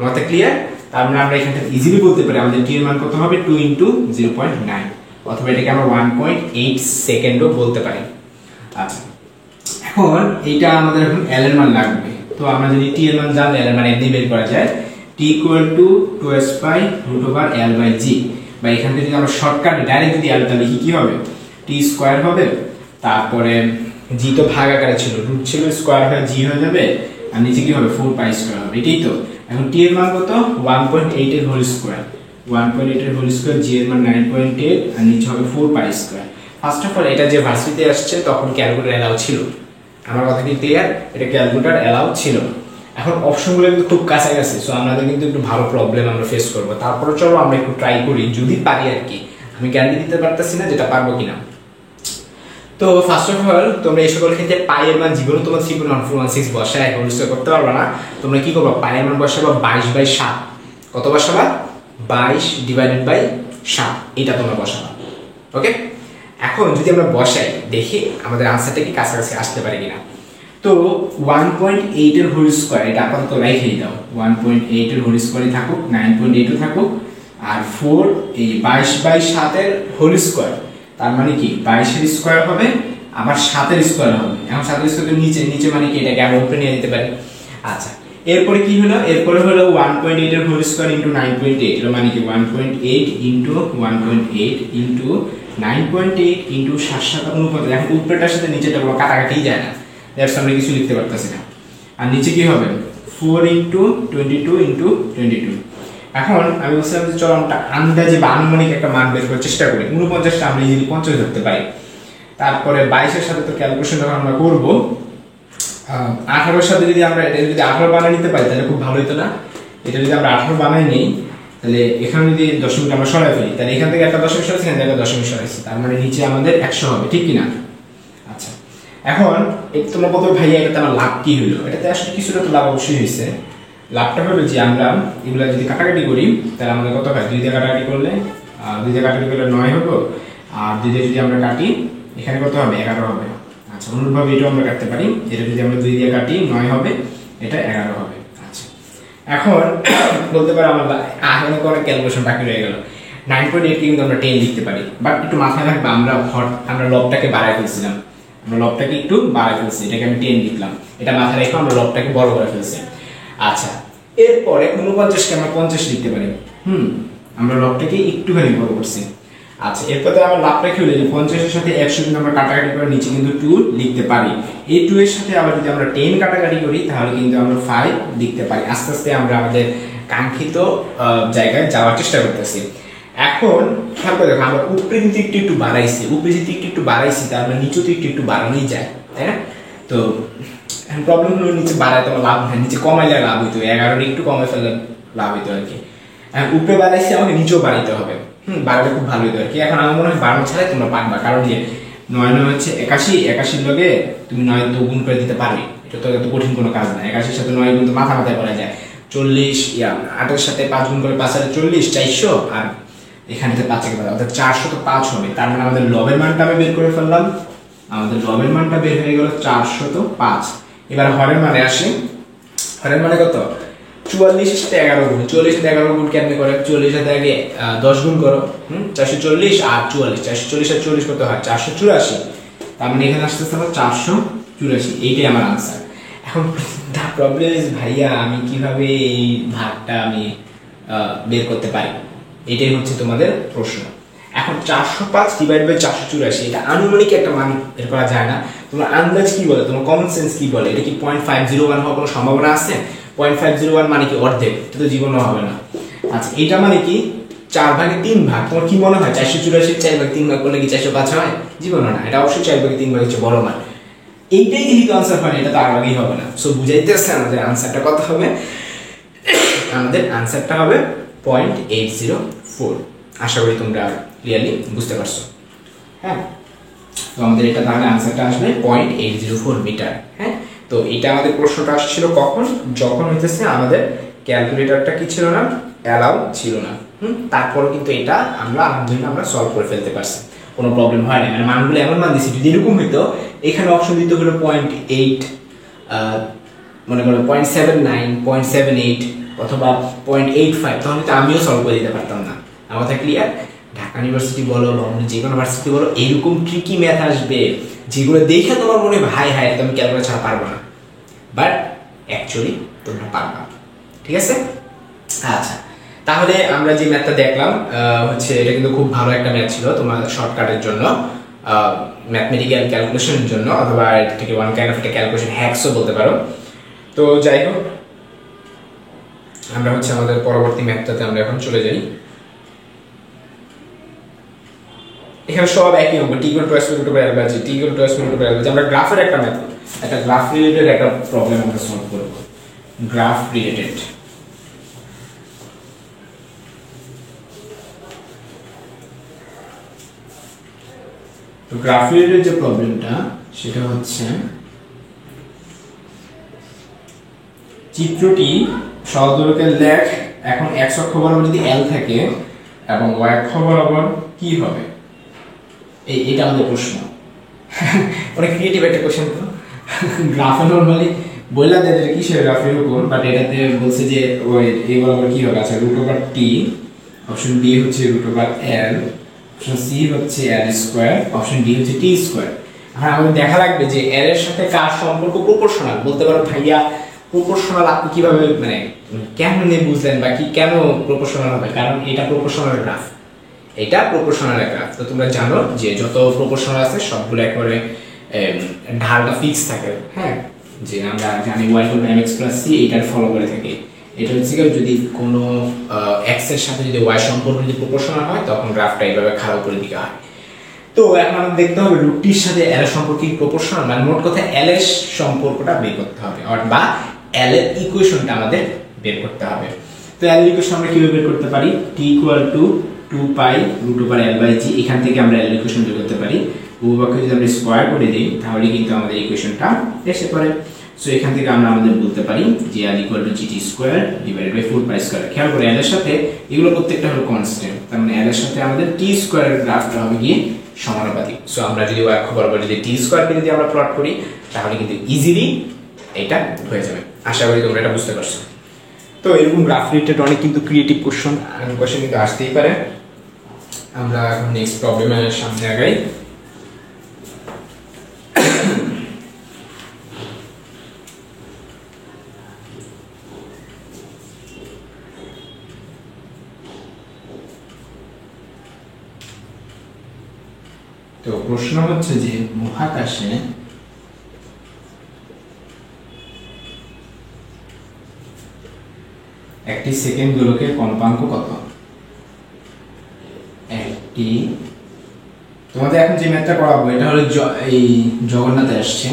আমাদের ক্লিয়ার? তার মানে আমরা এখানে ইজিলি বলতে পারি আমাদের টি এর মান কত হবে, 2 × 0.9, অথবা এটাকে আমরা 1.8 সেকেন্ডও বলতে পারি। আচ্ছা, এখন এইটা আমাদের এখন এল এর মান লাগবে। তো আমরা যদি টি এর মান জানি, এল এর মান এমনি বের করা যায়, t = 2s √l/g, বা এখান থেকে যদি আমরা শর্টকাট ডাইরেক্ট যদি এলটা লিখি কি হবে, t স্কয়ার হবে, তারপরে g তো ভাগ আকারে ছিল, রুট ছিল, স্কয়ার হয়ে g হয়ে যাবে, আর নিচে কি হবে 4π স্কয়ার হবে। এটাই তো। এখন t এর মান কত, 1.8 এর হোল স্কয়ার, 1.8 এর হোল স্কয়ার, g এর মান 9.8, আর নিচে হবে 4π স্কয়ার। ফার্স্ট অফ অল এটা যে ভার্সিটিতে আসছে তখন ক্যালকুলেটর এলাও ছিল, আমার কথা কি ক্লিয়ার? এটা ক্যালকুলেটর এলাও ছিল। এখন অপশনগুলো কিন্তু খুব কাছাকাছি, সো আমাদের কিন্তু একটু ভালো প্রবলেম আমরা ফেস করব। তারপরে চলো আমরা একটু ট্রাই করি, যদি পারি আর কি। আমি গ্যারান্টি দিতে পারতেছি না যেটা পারবো কিনা। তো ফার্স্ট অফ অল তোমরা এই সকল ক্ষেত্রে পাই এর মান জীবনে তোমার 3.1416 বসায় হোলস্টার করতে পারবে না। তোমরা কি করবে, পাই এর মান বসাবা 22/7। কত বসাবা? 22/7, এটা তোমরা বসাবা। ওকে, এখন যদি আমরা বসাই দেখি আমাদের আনসারটা কি কাছাকাছি আসতে পারে কিনা। তো 1.8 এর হোল স্কয়ার, এটা আপাতত রেখেই দাও, 1.8 এর হোল স্কয়ারই থাকুক, 9.8 ও থাকুক, আর 4 এই 22/7 এর হোল স্কয়ার, তার মানে কি 22 এর স্কয়ার হবে, আবার 7 এর স্কয়ার হবে। এখন 7 এর স্কয়ার নিচে মানে কি এটাকে আমরা উপরে নিয়ে যেতে পারি। আচ্ছা, এরপরে কি হলো, এরপরে হলো 1.8 এর হোল স্কয়ার ইনটু 9.8, এর মানে কি 1.8 ইনটু 1.8 ইনটু 9.8 ইনটু 7 49। এখন উপরেটার সাথে নিচেটা কোনো কাটাকাটিই যায় না, দ্যাটস আমরা কিছু লিখতে পারতেছি না। আর নিচে কি হবে, 4 ইনটু 22 ইনটু 22। এখন আমি বলছিলাম যে চলো আমরা আন্দাজে বা আনুমানিক একটা মান বের করার চেষ্টা করি। 49টা আমরা ইজিলি 50 ধরতে পারি। তারপরে 22 এর সাথে তো ক্যালকুলেশন যখন আমরা করব, 18 এর সাথে যদি আমরা এটা যদি 18 বানাই নিতে পারি তাহলে খুব ভালো হতো না? এটা যদি আমরা 18 বানাই নেই, তাহলে এখানে যদি দশমিক আমরা সরাই ফেলি, তাহলে এখান থেকে একটা দশমিক সরাইছি, এখান থেকে একটা দশমিক সরাইছি, তার মানে নিচে আমাদের 100 হবে, ঠিক কি না? আচ্ছা, এখন তোমরা বলতে ভাইয়া এটাতে আমার লাভ কি হলো? এটাতে আসলে কিছুটা তো লাভ অবশ্যই হয়েছে। লাভটা হলো যে আমরা এগুলা যদি কাটাকাটি করি তাহলে আমাদের কত হয়, 2 দিয়ে কাটাকাটি করলে 9 হবে, আর 2 দিয়ে যদি আমরা কাটি এখানে কত হবে, 11 হবে। আচ্ছা, অনুরূপভাবে এটাও আমরা কাটতে পারি, এটা যদি আমরা 2 দিয়ে কাটি 9 হবে, এটা 11 হবে। আচ্ছা, এখন বলতে পারি আমার এখনো কোনো ক্যালকুলেশন বাকি রয়ে গেল। 9.8 কিন্তু আমরা 10 লিখতে পারি, বাট একটু মাথায় রাখবে আমরা লবটাকে বাড়ায় ফেলছিলাম, আমরা লবটাকে একটু বাড়ায় ফেলছি, এটাকে আমি 10 লিখলাম, এটা মাথায় রেখে আমরা লবটাকে বড় করে ফেলছি। আচ্ছা, এরপরে 49কে আমরা 50 লিখতে পারি। আমরা লবটাকে একটুখানি বড় করছি। আচ্ছা, এরপরে আমরা লাভটা কি হলো, 50 এর সাথে 100 কিন্তু আমরা কাটাকাটি করে নিচে কিন্তু 2 লিখতে পারি। এই 2 এর সাথে আবার যদি আমরা 10 কাটাকাটি করি তাহলে কিন্তু আমরা 5 লিখতে পারি। আস্তে আস্তে আমরা আমাদের কাঙ্ক্ষিত জায়গায় যাওয়ার চেষ্টা করতেছি। এখন খেয়াল করে দেখো, আমরা উপরে কিন্তু একটু বাড়াইছি, উপরে যদি একটু বাড়াইছি তার মানে নিচে তো একটু বাড়ানোই যায়, তাই না? তো প্রবলেম হলো নিচে বাড়ায় তো লাভ হয়, নিচে কমাইলে লাভ হইতো, 11 একটু কমাই ফেললে লাভ হইতো আর কি। উপরে বাড়াইছি, আমাকে নিচেও বাড়াইতে হবে, বাড়ালে খুব ভালো হইতো আর কি। এখন আমার মনে হয় বাড়ানো ছাড়াই তোমরা পারবা, কারণ যে 9 হচ্ছে 81 লগে তুমি 9 তো গুণ করে দিতে পারবে, এটা তো এত কঠিন কোনো কাজ না। 81 সাথে 9 কিন্তু মাথায় করা যায়। 40 8 এর সাথে 5 গুণ করে 5 আর 40 400, আর এখান থেকে 5 একেবারে অর্থাৎ 405 হবে। তার মানে আমাদের লবের মানটা আমি বের করে ফেললাম, আমাদের লবের মানটা বের হয়ে গেল 405। এবার হরের মানে আসি, হরের মানে কত? 44 এর সাথে 11 গুণ, 44 এর সাথে 11 গুণ কেমনে করে? 44 এর সাথে আগে 10 গুণ করো, 440 আর 44, 440 আর 40 কত হয়? 484। তার মানে এখানে আসতেছে আমার 484, এইটাই আমার আনসার। এখন দা প্রবলেম ইজ ভাইয়া আমি কিভাবে এই ভাগটা আমি বের করতে পারি, এটাই হচ্ছে তোমাদের প্রশ্ন। এখন 405 ডিভাইড বাই 484, এটা আনুমানিক একটা মান বের করা যায় না। তোমার আন্দাজ কি বলে, তোমার কমন সেন্স কি বলে? এটা কি 0.501 হওয়ার কোনো সম্ভাবনা আছে? 0.501 মানে কি অর্ধেক? এটা তো জীবনও হবে না। আচ্ছা এটা মানে কি 4 ভাগে 3 ভাগ। তোমার কি মনে হয় 484 4 ভাগে 3 ভাগ করলে কি 405 হয়? জীবনও না, এটা অবশ্যই 4 ভাগে 3 ভাগ হচ্ছে বড় মান। এইটাই যেহেতু আনসার হয়, এটা তো আর আগেই হবে না। সো বুঝাইতেছে আমাদের আনসারটা কত হবে? আমাদের আনসারটা হবে 0.804। আশা করি তোমরা ক্লিয়ারলি বুঝতে পারছো। হ্যাঁ, তো আমাদের এটা তাহলে আনসারটা আসবে 0.804 মিটার। হ্যাঁ, তো এটা আমাদের প্রশ্নটা আসছিল কখন? যখন হইতেছে আমাদের ক্যালকুলেটরটা কি ছিল না, অ্যালাউ ছিল না। তারপরও কিন্তু এটা আমরা আলহামদুলিল্লাহ আমরা সলভ করে ফেলতে পারছি, কোনো প্রবলেম হয় না। মানে মানগুলো এমন মান দিয়েছি, যদি এরকম হইতো এখানে অপশন দিতে হলো 0.8, মনে করো 0.79, 0.78 অথবা 0.85, তাহলে তো আমিও সলভ করে দিতে পারতাম না। আমার কথা ক্লিয়ার? ঢাকা ইউনিভার্সিটি বলো বা অন্য যে কোনো ইউনিভার্সিটি বলো, এইরকম ট্রিকি ম্যাথ আসবে যেগুলো দেখে তোমার মনে ভাই হাই তুমি ক্যালকুলেটর ছাড়া পারবো না, বাট অ্যাকচুয়ালি তোমরা পারবা। ঠিক আছে? আচ্ছা, তাহলে আমরা যে ম্যাথটা দেখলাম হচ্ছে এটা কিন্তু খুব ভালো একটা ম্যাথ ছিল তোমার শর্টকাটের জন্য, ম্যাথমেটিক্যাল ক্যালকুলেশনের জন্য, অথবা এটা থেকে ওয়ান কাইন্ড অফ একটা ক্যালকুলেশন হ্যাকসও বলতে পারো। তো যাই হোক, আমরা হচ্ছে আমাদের পরবর্তী ম্যাথটাতে আমরা এখন চলে যাই। এখানে সব একই অঙ্ক, T equal to s root over l by g, T equal to s root over l by g। আমরা গ্রাফের একটা ম্যাথ, একটা গ্রাফ রিলেটেড একটা প্রবলেম আমরা সলভ করব, গ্রাফ রিলেটেড। তো গ্রাফ রিলেটেড যে প্রবলেমটা সেটা হচ্ছে চিত্রটি সহদৈর্ঘ্যের লেখ এখন x অক্ষ বরাবর যদি l থাকে এবং y অক্ষ বরাবর কি হবে, এইটা আমাদের প্রশ্ন। অনেক ক্রিয়েটিভ একটা কোশ্চেন। তো গ্রাফে নরমালি বললাম যে এটা কিসের গ্রাফের উপর, বাট এটাতে বলছে যে ওই এই বরাবর কি হবে। আচ্ছা, root over T, option B হচ্ছে root over L, option C হচ্ছে এল স্কোয়ার, অপশন ডি হচ্ছে টি স্কোয়ার। আর আমাদের দেখা লাগবে যে এল এর সাথে কার সম্পর্ক প্রপোর্শনাল। বলতে পারো ভাইয়া প্রপোর্শনাল আপনি কিভাবে মানে কেমনে বুঝলেন বা কি কেন প্রপোর্শনাল হবে? কারণ এটা প্রপোর্শনাল গ্রাফ, এটা প্রপোর্শনাল গ্রাফ। তো তোমরা জানো যে যত প্রপোর্শনাল আছে সবগুলো একবারে ঢালটা ফিক্স থাকে। হ্যাঁ, যে আমরা জানি y = mx + c এটার ফলো করে থাকে। এটা হচ্ছে যদি কোনো x এর সাথে যদি y সম্পর্ক যদি প্রপোর্শনাল হয় তখন গ্রাফটা এইভাবে খাড়া করে দিকে হয়। তো এখন আমাদের দেখতে হবে রুটটির সাথে l এর সম্পর্ক কি প্রপোর্শনাল, মানে মোট কথা l এর সম্পর্কটা বের করতে হবে, বা l এর ইকুয়েশনটা আমাদের বের করতে হবে। তো l এর ইকুয়েশন আমরা কিভাবে বের করতে পারি? t = 2 pi root over l by g, এখান থেকে আমরা l এর ইকুয়েশন বের করতে পারি। উভয়পক্ষে যদি আমরা স্কয়ার করে দিই তাহলে কিন্তু আমাদের ইকুয়েশনটা এসে পড়ে। সো এখান থেকে আমরা আমাদের বলতে পারি যে l = gt² / 4π²। খেয়াল করে l এর সাথে এগুলো প্রত্যেকটা হলো কনস্ট্যান্ট, তার মানে l এর সাথে আমাদের t² এর গ্রাফটা হবে গিয়ে সমানুপাতিক। সো আমরা যদি y অক্ষ বরাবর যদি t² কে যদি আমরা প্লট করি তাহলে কিন্তু ইজিলি এটা হয়ে যাবে। আশা করি তোমরা এটা বুঝতে পারছো। তো এরকম গ্রাফ রিলেটেড অনেক কিন্তু ক্রিয়েটিভ কোশ্চেন কিন্তু আসতেই পারে। আমরা এখন নেক্সট প্রবলেমের সামনে আগাই। তো প্রশ্ন হচ্ছে যে মহাকাশে একটি সেকেন্ড গোলকের কম্পাঙ্ক কত? একটি, তোমাদের এখন যে ম্যাথটা করাবো এটা হলো এই জগন্নাথে আসছে,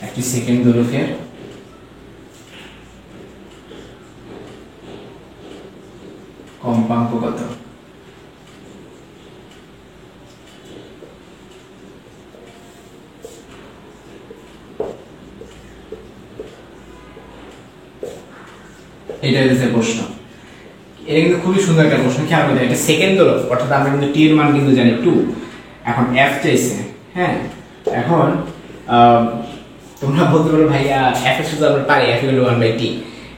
একটি সেকেন্ড গোলকের কম্পাঙ্ক কত? এটা হচ্ছে প্রশ্ন। এটা কিন্তু খুবই সুন্দর একটা প্রশ্ন, খেয়াল করে এটা সেকেন্ড দোলক, অর্থাৎ আমরা কিন্তু টি এর মান কিন্তু জানি 2। এখন এফ চাইছে, হ্যাঁ এখন তোমরা বলতে পারো ভাইয়া এফ এর সাথে আমরা পারি এফ ইকুয়াল টু 1/t।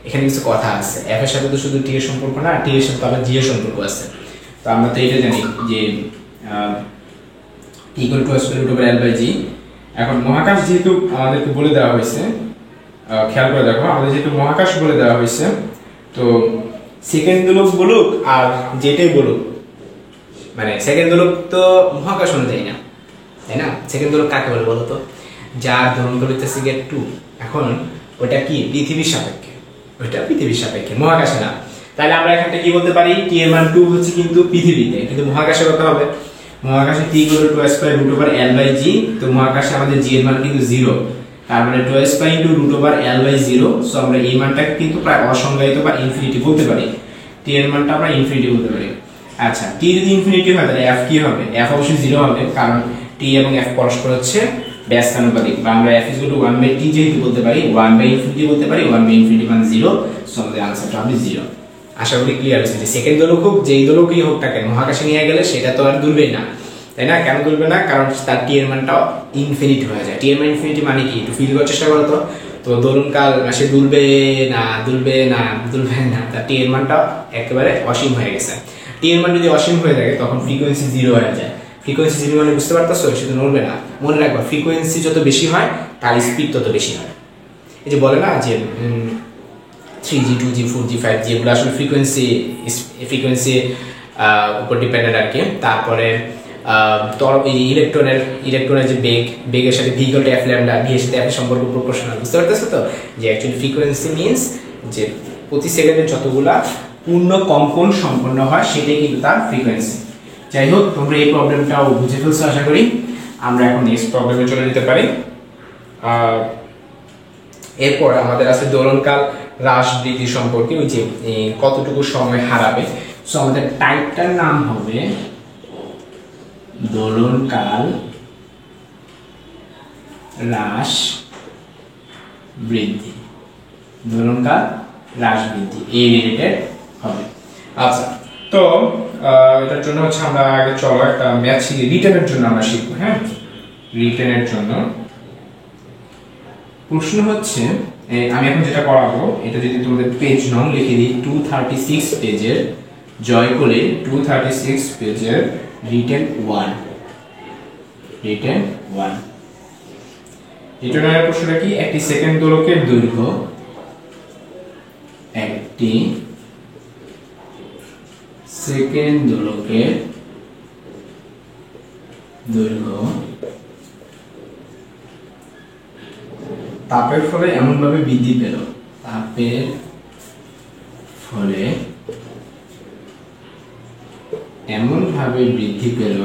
এখানে কিছু কথা আছে, এফ এর সাথে তো শুধু টি এর সম্পর্ক না, টি এর সাথে আবার জি এর সম্পর্ক আছে। তো আমরা তো এটা জানি যে T equal to square root over l/g। এখন মহাকাশ যেহেতু আমাদেরকে বলে দেওয়া হয়েছে, খেয়াল করে দেখো আমাদের যেহেতু মহাকাশ বলে দেওয়া হয়েছে, তো সেকেন্ড দোলক বলুক আর যেটাই বলুক, মানে সেকেন্ড দোলক তো মহাকাশ অনুযায়ী না, তাই না? সেকেন্ড দোলক কাকে বলে বলো তো? যার দোলন হইতেছে 2। এখন ওটা কি পৃথিবীর সাপেক্ষে, ওইটা পৃথিবীর সাপেক্ষে, মহাকাশে না। তাহলে আমরা এখানটা কি বলতে পারি, টি এর মান 2 হচ্ছে কিন্তু পৃথিবীতে, কিন্তু মহাকাশে কত হবে? মহাকাশে T equal to square root over l/g। তো মহাকাশে আমাদের জি এর মান কিন্তু 0, তার মানে 2 square into root over l/0। So আমরা এই মানটাকে কিন্তু প্রায় অসংজ্ঞায়িত বা ইনফিনিটি বলতে পারি, টি এর মানটা আমরা ইনফিনিটি বলতে পারি। আচ্ছা, টি যদি ইনফিনিটি হয় তাহলে এফ কি হবে? এফ অবশ্যই 0 হবে, কারণ টি এবং এফ পরস্পর হচ্ছে ব্যস্তানুপাতিক, বা আমরা f = 1/t যেহেতু বলতে পারি, 1/infinity বলতে পারি, 1/infinity মানে 0। সো আমাদের आंसरটা হবে 0। আশা করি ক্লিয়ার হয়েছে যে সেকেন্ড দোলক হোক যেই দোলকই হোক তাকে মহাকাশে নিয়ে গেলে সেটা তো আর দুলবে না, তাই না? কেন দুলবে না? কারণ তার টি এর মানটা ইনফিনিট হয়ে যায়। টি এর মান ইনফিনিটি মানে কি একটু ফিল করার চেষ্টা করো তো। তো দোলনকাল সে দুলবে না, তার টি এর মানটা একেবারে অসীম হয়ে গেছে। টি এর মান যদি অসীম হয়ে থাকে তখন ফ্রিকোয়েন্সি 0 হয়ে যায়। ফ্রিকোয়েন্সি 0 মানে বুঝতে পারতেছো, সেটা নড়বে না। মনে রাখবা ফ্রিকোয়েন্সি যত বেশি হয় তার স্পিড তত বেশি হয়। এই যে বলে না যে 3G 2G 4G 5G এগুলো আসলে ফ্রিকোয়েন্সি উপর ডিপেন্ডেন্ট আর কি। তারপরে ইলেকট্রনের যে বেগের সাথে V equal to F lambda, V এর সাথে এফ এর সম্পর্ক প্রপোর্শনাল। বুঝতে পারতেছো তো যে অ্যাকচুয়ালি ফ্রিকোয়েন্সি মিন্স যে প্রতি সেকেন্ডে যতগুলা পূর্ণ কম্পন সম্পন্ন হয় সেটাই কিন্তু তার ফ্রিকোয়েন্সি। যাই হোক, তোমরা এই প্রবলেমটাও বুঝে ফেলছো আশা করি। আমরা এখন নেক্সট প্রবলেমে চলে যেতে পারি। এরপর আমাদের আছে দোলনকাল হ্রাস বৃদ্ধি সম্পর্কে, ওই যে কতটুকু সময় হারাবে। সো আমাদের টাইপটার নাম হবে দোলনকাল হ্রাস বৃদ্ধি। দোলনকাল হ্রাস বৃদ্ধি এই রিলেটেড হবে। আচ্ছা, তো এটার জন্য হচ্ছে আমরা আগে চলো একটা ম্যাথ শিখি, রিটেনের জন্য আমরা শিখবো। হ্যাঁ, রিটেনের জন্য প্রশ্ন হচ্ছে, আমি এখন যেটা করাবো এটা যদি তোমাদের পেজ নং লিখে দিই 236 পেজের, জয় করে 236 পেজের রিটেন 1। রিটেন 1 রিটেনের প্রশ্নটা কি? একটি সেকেন্ড দোলকের দৈর্ঘ্য, একটি সেকেন্ড দোলকের দৈর্ঘ্য তাপের ফলে এমনভাবে বৃদ্ধি পেল, তাপের ফলে এমনভাবে বৃদ্ধি পেল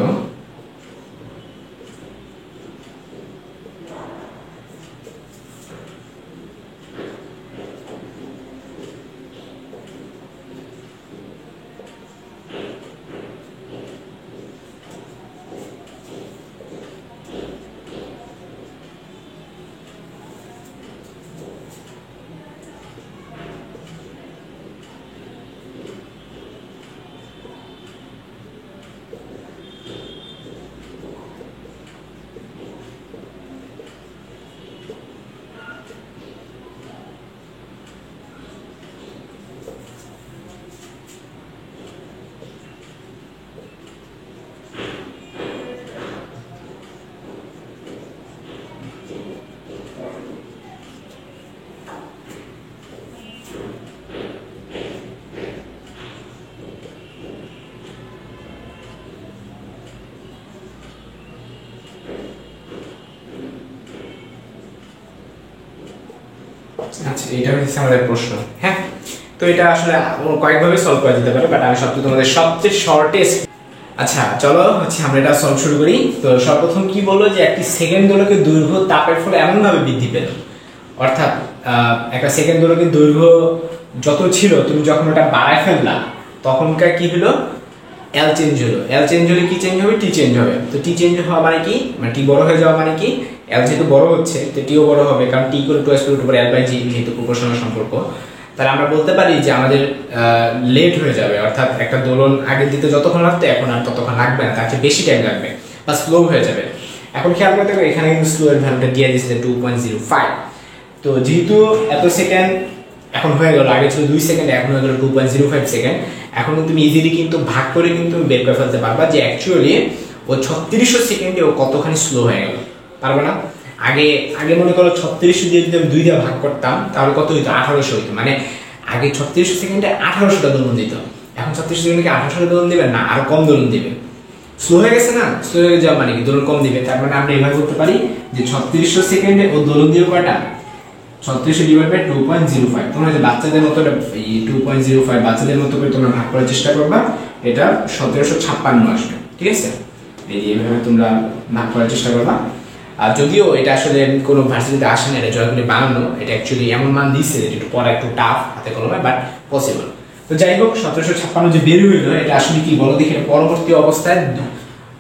আচ্ছা, এটা হচ্ছে আমাদের প্রশ্ন। হ্যাঁ, তো এটা আসলে কয়েকভাবে সলভ করা যেতে পারে, বাট আমি তোমাদের সবচেয়ে শর্টেস্ট। আচ্ছা চলো হচ্ছে আমরা এটা সলভ শুরু করি। তো সর্বপ্রথম কি বললো যে একটি সেকেন্ড দোলকের দৈর্ঘ্য তাপের ফলে এমনভাবে বৃদ্ধি পেল, অর্থাৎ একটা সেকেন্ড দোলকের দৈর্ঘ্য যত ছিল তুমি যখন ওটা বাড়ায় ফেললা তখনকার কি হলো, এল চেঞ্জ হলো। এল চেঞ্জ হলে কি চেঞ্জ হবে? টি চেঞ্জ হবে। তো টি চেঞ্জ হওয়া মানে কি, মানে টি বড় হয়ে যাওয়া মানে কি, এল যেহেতু বড় হচ্ছে তো টিও বড় হবে, কারণ T equal to square root over l/g যেহেতু প্রপোর্শনাল সম্পর্ক। তাহলে আমরা বলতে পারি যে আমাদের লেট হয়ে যাবে, অর্থাৎ একটা দোলন আগে দিতে যতক্ষণ লাগতো এখন আর ততক্ষণ লাগবে না, তার চেয়ে বেশি টাইম লাগবে বা স্লো হয়ে যাবে। এখন খেয়াল করতে হবে এখানে কিন্তু স্লো এর ভ্যালুটা দিয়ে দিয়েছে 2.05। তো যেহেতু এত সেকেন্ড এখন হয়ে গেল, আগে ছিল 2 সেকেন্ড, এখন হয়ে গেল 2.05 সেকেন্ড। এখন তুমি ইজিলি কিন্তু ভাগ করে কিন্তু বের করে ফেলতে পারবা যে অ্যাকচুয়ালি ও 3600 সেকেন্ডে ও কতখানি স্লো হয়ে গেল, পারবে না? আগে আগে মনে করো 3600 দিয়ে যদি আমি 2 দিয়ে ভাগ করতাম তাহলে কত হইতো? 1800 হইতো। মানে আগে 3600 সেকেন্ডে 1800টা দোলন দিত, এখন 3600 সেকেন্ডে 1800টা দোলন দিবে না, আরো কম দোলন দিবে। স্লো হয়ে গেছে না, স্লো হয়ে যাওয়া মানে কি দোলন কম দিবে। তার মানে আমরা এভাবে করতে পারি যে 3600 সেকেন্ডে ও দোলন দিবে কয়টা? 3600 ডিভাইড বাই 2.05। তোমরা যে বাচ্চাদের মতো এই 2.05 বাচ্চাদের মতো করে তোমরা ভাগ করার চেষ্টা করবা, এটা 1756 আসবে। ঠিক আছে, এই যে এইভাবে তোমরা ভাগ করার চেষ্টা করবা। আর যদিও এটা আসলে কোনো ভার্সিটিতে আসে না, এটা জয়গুলি বানানো, এটা অ্যাকচুয়ালি এমন মান দিচ্ছে যে একটু পড়া একটু টাফ হাতে কলমে, বাট পসিবল। তো যাই হোক 1756 যে বের হইলো এটা আসলে কি বলো দেখি, পরবর্তী অবস্থায়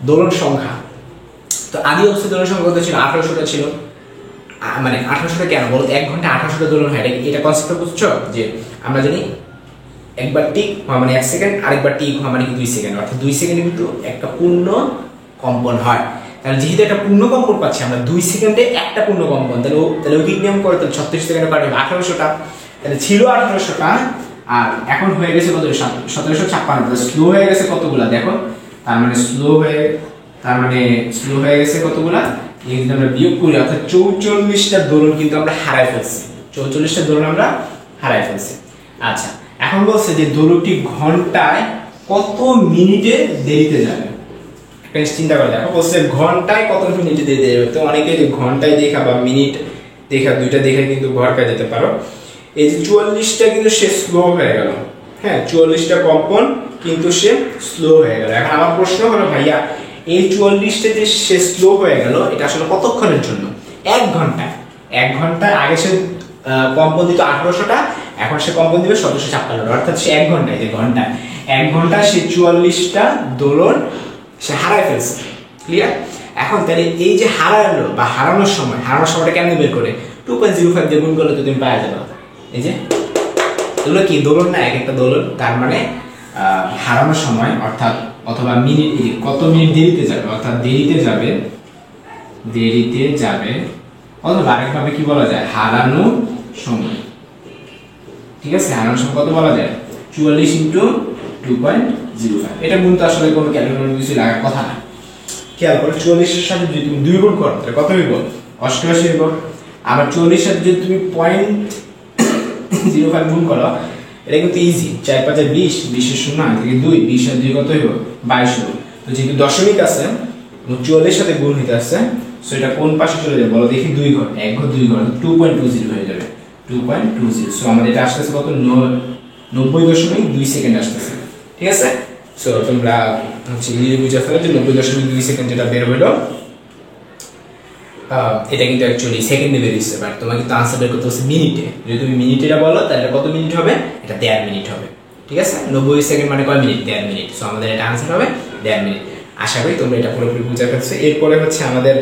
দোলন সংখ্যা। তো আদি অবস্থায় দোলন সংখ্যা কত ছিল? 1800টা ছিল। মানে 1800টা কেন বলো? 1 ঘন্টা 1800টা দোলন হয়, এটা কনসেপ্টটা বুঝছো? যে আমরা জানি একবার টিক হওয়া মানে 1 সেকেন্ড, আরেকবার টিক হওয়া মানে 2 সেকেন্ড, অর্থাৎ 2 সেকেন্ডে কিন্তু একটা পূর্ণ কম্পন হয়। তাহলে যেহেতু একটা পূর্ণ কম্পন পাচ্ছি আমরা 2 সেকেন্ডে একটা পূর্ণ কম্পন, তাহলে ওই নিয়ম করে তাহলে 36 সেকেন্ডে পারে 1800টা। তাহলে ছিল 1800টা আর এখন হয়ে গেছে কত? 1756। স্লো হয়ে গেছে কতগুলা দেখো, তার মানে স্লো হয়ে গেছে কতগুলা? এই যদি আমরা বিয়োগ করি অর্থাৎ 44টা দোলন কিন্তু আমরা হারাই ফেলছি, 44টা দোলন আমরা হারাই ফেলছি। আচ্ছা, এখন বলছে যে দোলনটি ঘন্টায় কত মিনিটে দেরিতে যাবে। একটা চিন্তা করে দেখো, বলছে ঘন্টায় কত মিনিটে দেরিতে যাবে। তো অনেকে যে ঘন্টায় দেখা বা মিনিট দেখা দুইটা দেখে কিন্তু ঘরকা যেতে পারো। এই যে 44টা কিন্তু সে স্লো হয়ে গেল, হ্যাঁ 44টা কম্পন কিন্তু সে স্লো হয়ে গেল। এখন আমার প্রশ্ন হলো ভাইয়া এই 44টা যে সে স্লো হয়ে গেল এটা আসলে কতক্ষণের জন্য? 1 ঘন্টা। 1 ঘন্টা আগে সে কম্পন দিত 1800টা, এখন সে কম্পন দিবে 1756, অর্থাৎ সে 1 ঘন্টায়, যে ঘন্টা 1 ঘন্টা সে 44টা দোলন সে হারাই ফেলছে। ক্লিয়ার? এখন তাহলে এই যে হারালো বা হারানোর সময়টা কেমনে বের করে? 2.05 দিয়ে গুণ করলে তো তুমি পাওয়া যাবে। এই যে এগুলো কি দোলন না, এক একটা দোলন, তার মানে হারানোর সময় অর্থাৎ অথবা মিনিট, কত মিনিট দেরিতে যাবে, অর্থাৎ দেরিতে যাবে অথবা আরেকভাবে কি বলা যায়? হারানো সময়। ঠিক আছে, হারানোর সময় কত বলা যায়? 44 ইন্টু 2.05। এটা গুণ তো আসলে কোনো ক্যালকুলেটর কিছু লাগার কথা না। খেয়াল করো 44-এর সাথে যদি তুমি 2 গুণ করো তাহলে কত হইব? 88 হইব। আবার 40-এর সাথে যদি তুমি 0.05 গুণ করো, এটা কিন্তু ইজি। 4 5 20, 20 0 থেকে 2, 20 আর 2 কত হইব? 22 হইব। তো যেহেতু দশমিক আছে 44-এর সাথে গুণ হইতে আছে, সো এটা কোন পাশে চলে যাবে বলো দেখি? 2 ঘর, 1 ঘর 2 ঘর 2.20 হয়ে যাবে, 2.20। সো আমাদের এটা আসতেছে কত? 90.2 সেকেন্ড আসতেছে। ঠিক আছে, সো তোমরা হচ্ছে ইজি বুঝে ফেলো যে 90.2 সেকেন্ড যেটা বের হইলো এটা কিন্তু অ্যাকচুয়ালি সেকেন্ডে বেরিয়েছে, বাট তোমাকে তো আনসার বের করতে হচ্ছে মিনিটে। যদি তুমি মিনিটেটা বলো তাহলে কত মিনিট হবে? এটা 1.5 মিনিট হবে। ঠিক আছে, 90 সেকেন্ড মানে কয় মিনিট? 1.5 মিনিট। সো আমাদের এটা আনসার হবে 1.5 মিনিট। আশা করি তোমরা এটা পুরোপুরি বুঝে ফেলছো। এরপরে হচ্ছে আমাদের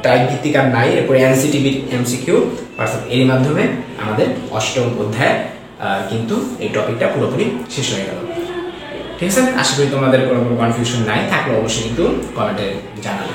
টাইপ ভিত্তিক আর নাই, এরপরে এনসিটিভি এমসিকিউ অর্থাৎ এর মাধ্যমে আমাদের 8ম অধ্যায় কিন্তু এই টপিকটা পুরোপুরি শেষ হয়ে গেল। ঠিক আছে, আশা করি তোমাদের কোনো কনফিউশন নাই, থাকলে অবশ্যই কিন্তু কমেন্টে জানাবে।